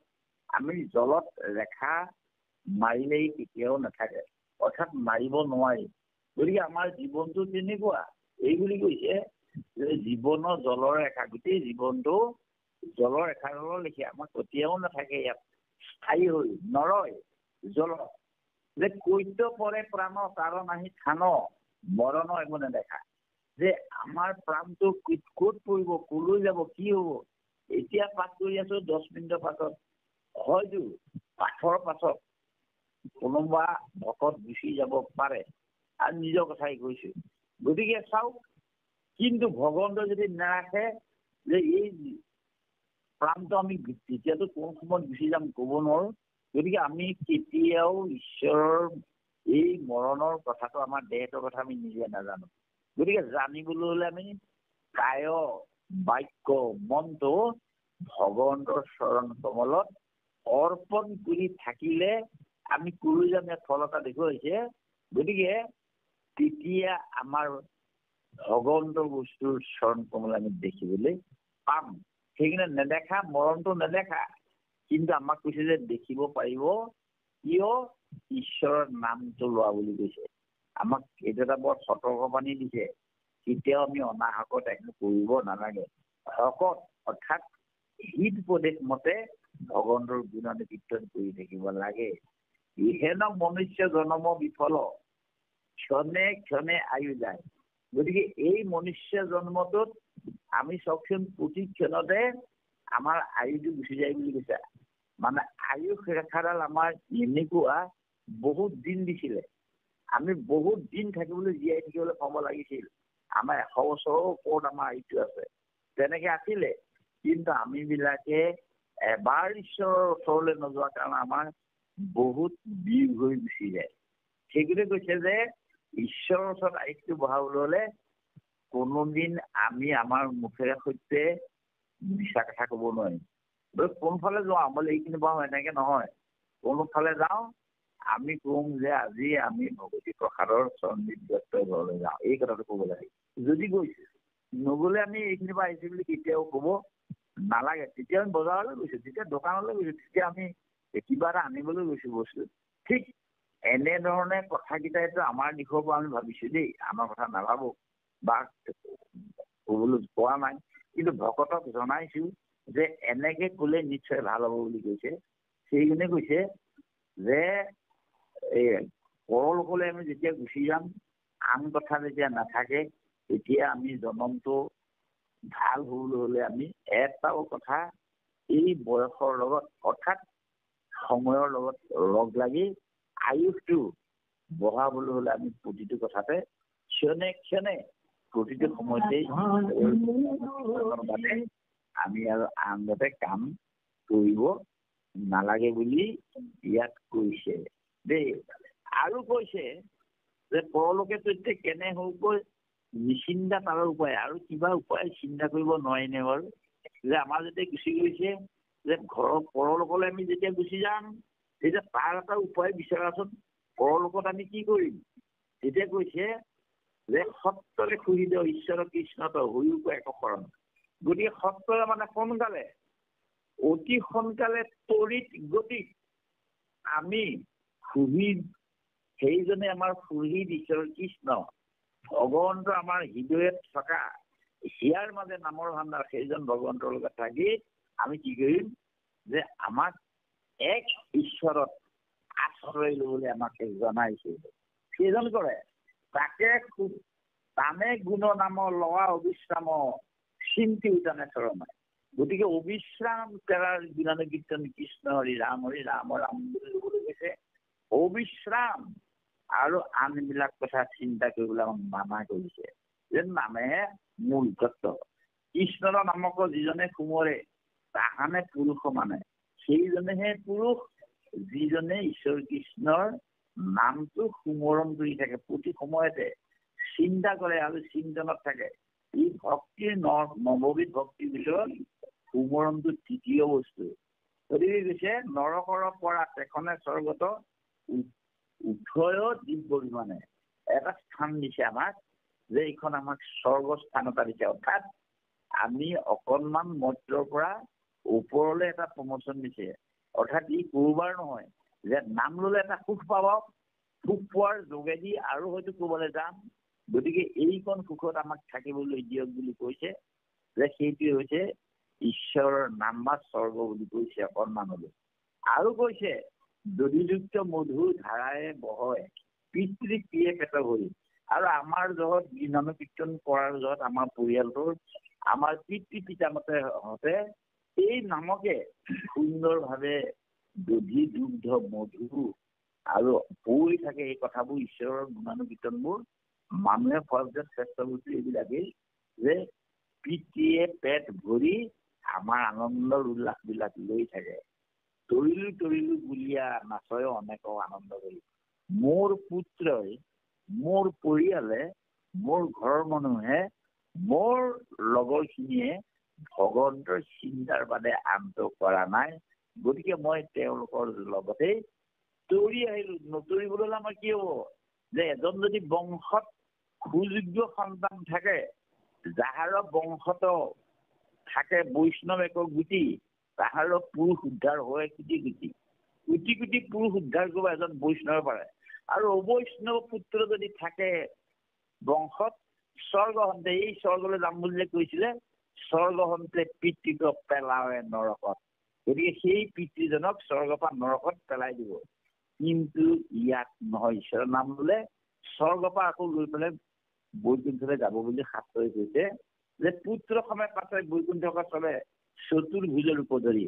আমি জলত ৰেখা মাৰিলেই কেতিয়াও নাথাকে, অৰ্থাৎ মাৰিব নোৱাৰি। গতিকে আমাৰ জীৱনটো তেনেকুৱা। এই বুলি কৈছে যে জীৱনৰ জলৰ ৰেখা, গোটেই জীৱনটো জলৰ ৰেখাডালৰ লেখীয়া, আমাৰ কেতিয়াও নাথাকে ইয়াত স্থায়ী হৈ নৰয় জলত। যে কৈত্য পৰে প্ৰাণ কাৰণ আহি থান মৰণ একো নেদেখা, যে আমাৰ প্ৰাণটো ক'ত পৰিব, কলৈ যাব, কি হব। এতিয়া পাঠ কৰি আছো, 10 মিনিটৰ পাছত হয়তো পাঠৰ পাছত কোনোবা ভকত গুচি যাব পাৰে, আৰু নিজৰ কথাই কৈছো। গতিকে চাওক, কিন্তু ভগৱন্তই যদি নাৰাখে যে এই প্ৰাণটো আমি তেতিয়াতো কোন সময়ত গুচি যাম ক'ব নোৱাৰো। গতিকে আমি কেতিয়াও ঈশ্বৰৰ এই মৰণৰ কথাটো, আমাৰ দেহটোৰ কথা আমি নিজে নাজানো। গতিকে জানিবলৈ হলে আমি কায় বাক্য মনটো ভগৱন্তৰ চৰণ কমলত অৰ্পণ কৰি থাকিলে আমি কলৈ যাম ইয়াত ফল এটা দেখুৱাইছে। গতিকে তেতিয়া আমাৰ ভগৱন্তৰ বস্তুৰ চৰণ কমল আমি দেখিবলৈ পাম। সেইকাৰণে নেদেখা মৰণটো নেদেখা, কিন্তু আমাক কৈছে যে দেখিব পাৰিব, কিয় ঈশ্বৰৰ নামটো লোৱা বুলি কৈছে। আমাক এইটো এটা বৰ সতৰ্কবাণী দিছে, কেতিয়াও আমি অনাহকত একো কৰিব নালাগে। হকত অৰ্থাৎ হিত উপদেশ মতে ভগৱন্তৰ গুণ কীৰ্তন কৰি থাকিব লাগে। ইহেন মনুষ্য জন্ম বিফল ক্ষণে ক্ষণে আয়ু যায়। গতিকে এই মনুষ্য জন্মটোত আমি চাওকচোন প্ৰতি ক্ষণতে আমাৰ আয়ুটো গুচি যায় বুলি কৈছে। মানে আয়ুস ৰেখাডাল আমাৰ এনেকুৱা বহুত দিন দিছিলে, আমি বহুত দিন থাকিবলৈ জীয়াই থাকিবলৈ পাব লাগিছিল। আমাৰ 100 বছৰৰ ওপৰত আমাৰ আয়ুটো আছে, তেনেকে আছিলে। কিন্তু আমি বিলাকে এবাৰ ঈশ্বৰৰ ওচৰলৈ নোযোৱাৰ কাৰণে আমাৰ বহুত বিয়োগ হৈ গুচি যায়। সেইটোতে কৈছে যে ঈশ্বৰৰ ওচৰত আয়ুসটো বঢ়াবলৈ হলে কোনোদিন আমি আমাৰ মুখেৰে সৈতে মিছা কথা কব নোৱাৰিম। কোনফালে যাওঁ বোলে এইখিনি পাওঁ, এনেকে নহয়। কোনোফালে যাওঁ আমি কম যে আজি আমি ভগৱতী প্ৰসাদৰ চৰণীত ব্যস্ত ঘৰলৈ যাওঁ, এই কথাটো কব লাগে। যদি গৈছো নগলে আমি এইখিনি পৰা আহিছো বুলি কেতিয়াও কব নালাগে। তেতিয়া আমি বজাৰলৈ গৈছো, তেতিয়া দোকানলৈ গৈছো, তেতিয়া আমি কিবা এটা আনিবলৈ গৈছো বস্তু। ঠিক এনেধৰণে কথাকেইটাইতো আমাৰ দিশৰ পৰা আমি ভাবিছো দেই, আমাৰ কথা নাভাবো বা কবলৈ কোৱা নাই, কিন্তু ভকতক জনাইছো যে এনেকে ক'লে নিশ্চয় ভাল হ'ব বুলি কৈছে। সেইজনে কৈছে যে পৰলোকলৈ আমি যেতিয়া গুচি যাম, আন কথা যেতিয়া নাথাকে, তেতিয়া আমি জনমটো ভাল হ'বলৈ হ'লে আমি এটাও কথা এই বয়সৰ লগত অৰ্থাৎ সময়ৰ লগত লগ লাগি আয়ুসটো বঢ়াবলৈ হ'লে আমি প্ৰতিটো কথাতে ক্ষণে ক্ষণে প্ৰতিটো সময়তেই আমি আৰু আনতে কাম কৰিব নালাগে বুলি ইয়াত কৈছে দেই। আৰু কৈছে যে পৰলোকে তথ্য কেনে হওঁকৈ নিচিন্তা তাৰ উপায়, আৰু কিবা উপায় চিন্তা কৰিব নোৱাৰিনে বাৰু? যে আমাৰ যেতিয়া গুচি গৈছে, যে ঘৰৰ পৰলোকলৈ আমি যেতিয়া গুচি যাম, তেতিয়া তাৰ এটা উপায় বিচৰাচোন, পৰলোকত আমি কি কৰিম? তেতিয়া কৈছে যে সত্তৰে সুহিত ঈশ্বৰ কৃষ্ণত হৈও এক শৰণ। গতিকে সত্তৰে মানে সোনকালে, অতি সোনকালে তৰিত গতিত আমি সুহিত, সেইজনে আমাৰ সুহিত ঈশ্বৰ কৃষ্ণ ভগৱন্ত আমাৰ হৃদয়ত থকা হিয়াৰ মাজে নামৰ ভাণ্ডাৰ সেইজন ভগৱন্তৰ লগত থাকি আমি কি কৰিম? যে আমাক এক ঈশ্বৰত আশ্ৰয় ল'বলৈ আমাক জনাইছে। সেইজন কৰে তাকে তানে গুণ নাম লোৱা অবিশ্ৰাম চিন্তি উদানে চৰণাই। গতিকে অবিশ্ৰাম তেৰাৰ গুণানুকীৰ্তন কৃষ্ণ হৰি ৰাম ৰাম বুলি ক'বলৈ গৈছে। অবিশ্ৰাম আৰু আনবিলাক কথা চিন্তা কৰিবলৈ আমাক মানা কৰিছে। যে নামেহে মূল তত্ত্ব। কৃষ্ণৰ নামক যিজনে সুমৰে তাহানে পুৰুষ মানে, সেইজনেহে পুৰুষ যিজনে ঈশ্বৰ কৃষ্ণৰ নামটো সুমৰণ কৰি থাকে, প্ৰতি সময়তে চিন্তা কৰে আৰু চিন্তনত থাকে। এই ভক্তিৰ নৱবিধ ভক্তিৰ ভিতৰত সুমৰণটো তৃতীয় বস্তু। গতিকে কৈছে নৰকৰ পৰা তেখনে স্বৰ্গত উঠয় দিব্য বিমানে এটা স্থান দিছে আমাক, যে এইখন আমাক স্বৰ্গস্থান এটা দিছে। অৰ্থাৎ আমি অকণমান মৰ্ত্যৰ পৰা ওপৰলৈ এটা প্ৰমোচন দিছে। অৰ্থাৎ ই কৰবাৰ নহয় যে নাম ল'লে এটা সুখ পাব, সুখ পোৱাৰ যোগেদি আৰু হয়তো ক'বলৈ যাম। গতিকে এইকণ সুখত আমাক থাকিবলৈ দিয়ক বুলি কৈছে, যে সেইটোৱে হৈছে ঈশ্বৰৰ নাম বা স্বৰ্গ বুলি কৈছে অকণমানলৈ। আৰু কৈছে দধিযুক্ত মধুৰ ধাৰাৰে বহয় পিতৃ প্ৰিয়ে পেট ভৰি। আৰু আমাৰ জগত গুণানুকীৰ্তন কৰাৰ জগত আমাৰ পৰিয়ালটোৰ আমাৰ পিতৃ পিতামাতাহঁতে এই নামকে সুন্দৰভাৱে দধি দুগ্ধ মধু আৰু পৰি থাকে। এই কথাবোৰ ঈশ্বৰৰ গুণানুকীৰ্তনবোৰ মানুহে ফলত শ্ৰেষ্ঠ বস্তু এইবিলাকেই, যে পিতৃয়ে পেট ভৰি আমাৰ আনন্দৰ উল্লাসবিলাক লৈ থাকে। তৰিলো তৰিলো বুলিয়া নাচয় অনেক আনন্দ কৰি। মোৰ পুত্ৰই, মোৰ পৰিয়ালে, মোৰ ঘৰৰ মানুহে, মোৰ লগৰখিনিয়ে ভগৱন্তৰ চিন্তাৰ বাদে আনটো কৰা নাই। গতিকে মই তেওঁলোকৰ লগতেই তৰি আহিলো। নতৰিবলৈ আমাৰ কি হ'ব? যে এজন যদি বংশত সুযোগ্য সন্তান থাকে, যাহাৰ বংশত থাকে বৈষ্ণৱ এক গুটি, তাহাৰ পুৰুষ উদ্ধাৰ হয় কোটি কোটি। কোটি কোটি পুৰুষ উদ্ধাৰ কৰিব এজন বৈষ্ণৱে পাৰে। আৰু অবৈষ্ণৱ পুত্ৰ যদি থাকে বংশত, স্বৰ্গহন্তে, এই স্বৰ্গলৈ যাম বুলি যে কৈছিলে, স্বৰ্গহন্তে পিতৃক পেলাৱে নৰকত। গতিকে সেই পিতৃজনক স্বৰ্গৰ পৰা নৰকত পেলাই দিব। কিন্তু ইয়াত নহয়, ঈশ্বৰৰ নাম ল'লে স্বৰ্গৰ পৰা আকৌ লৈ পেলাই বৈকুণ্ঠলৈ যাব বুলি শাস্ত্ৰই কৈছে। যে পুত্ৰ সময় পাছে বৈকুণ্ঠক চলে চতুৰ্ভুজ ৰূপ ধৰি।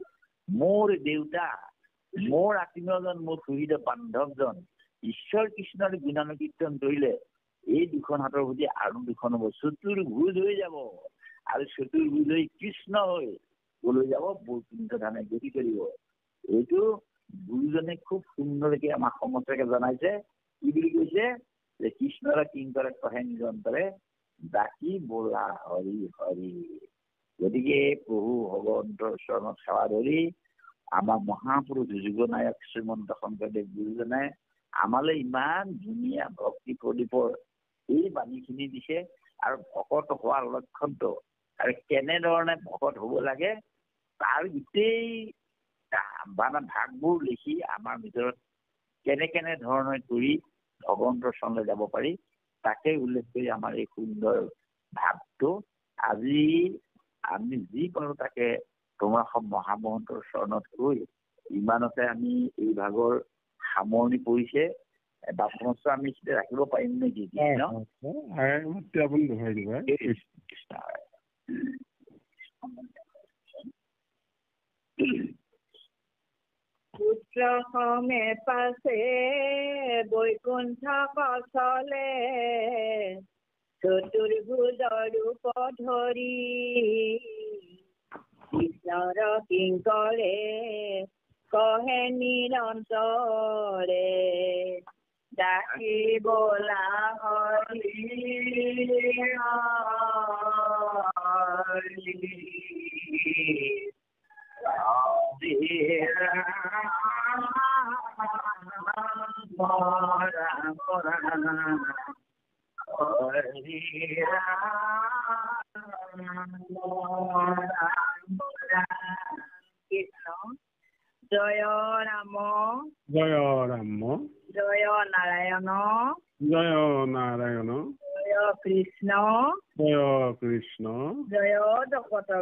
মোৰ দেউতা, মোৰ আত্মীয়জন, মোৰ সুহৃদ বান্ধৱজন ঈশ্বৰ কৃষ্ণৰ গুণানুকীৰ্তন কৰিলে এই দুখন হাতৰ সৈতে আৰু দুখন হ'ব, চতুৰ্ভুজ হৈ যাব। আৰু চতুৰ্ভুজ হৈ কৃষ্ণ হৈ ক'লৈ যাব? বৈকুণ্ঠ ধামে গতি কৰিব। এইটো গুৰুজনে খুব সুন্দৰকে আমাক সমস্যাকে জনাইছে। কি বুলি কৈছে? যে কৃষ্ণৰ কিংকৰে কহে নিৰন্তৰে ডাকি বোলা হৰি হৰি। গতিকে প্ৰভু ভগৱন্তৰ চৰণত সেৱা ধৰি আমাৰ মহাপুৰুষ যুগনায়ক শ্ৰীমন্ত শংকৰদেৱ গুৰুজনে আমালৈ ইমান ধুনীয়া ভক্তি প্ৰদীপৰ এই বাণীখিনি দিছে। আৰু ভকত হোৱাৰ লক্ষণটো আৰু কেনেধৰণে ভকত হ'ব লাগে তাৰ গোটেই মানে ভাগবোৰ লিখি আমাৰ ভিতৰত কেনে ধৰণে কৰি ভগৱন্তৰ চৰণলৈ যাব পাৰি তাকে উল্লেখ কৰি আমাৰ এই সুন্দৰ ভাৱটো আজি আমি যি পাৰোঁ তাকে তোমাৰ মহামহন্তৰ চৰণত গৈ ইমানতে আমি এই ভাগৰ সামৰণি পৰিছে। বাপমস্ত আমি ৰাখিব পাৰিম নেকি? আপুনি দোহাই দিব। পুত্ৰ সমে পাছে বৈকুণ্ঠ কচলে চতুৰ্ভুজ ৰূপ ধৰি কৃষ্ণৰ কিংকৰে কহে নিৰন্তৰে ডাকি বোলা হৰি জয় ৰাম জয় ৰাম জয় নাৰায়ণ জয় নাৰায়ণ জয় কৃষ্ণ জয় কৃষ্ণ জয় জগত